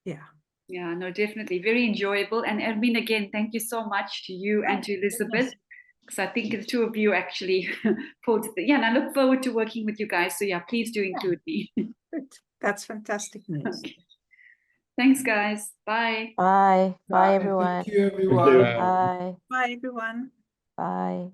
yeah. Yeah, no, definitely very enjoyable. And Ermin, again, thank you so much to you and to Elizabeth, because I think the two of you actually pulled and I look forward to working with you guys. So yeah, please do include me. Good. That's fantastic news. Okay. Thanks, guys. Bye. Bye. Bye, Bye. everyone. Thank you, everyone. Bye. Bye. Bye, everyone. Bye.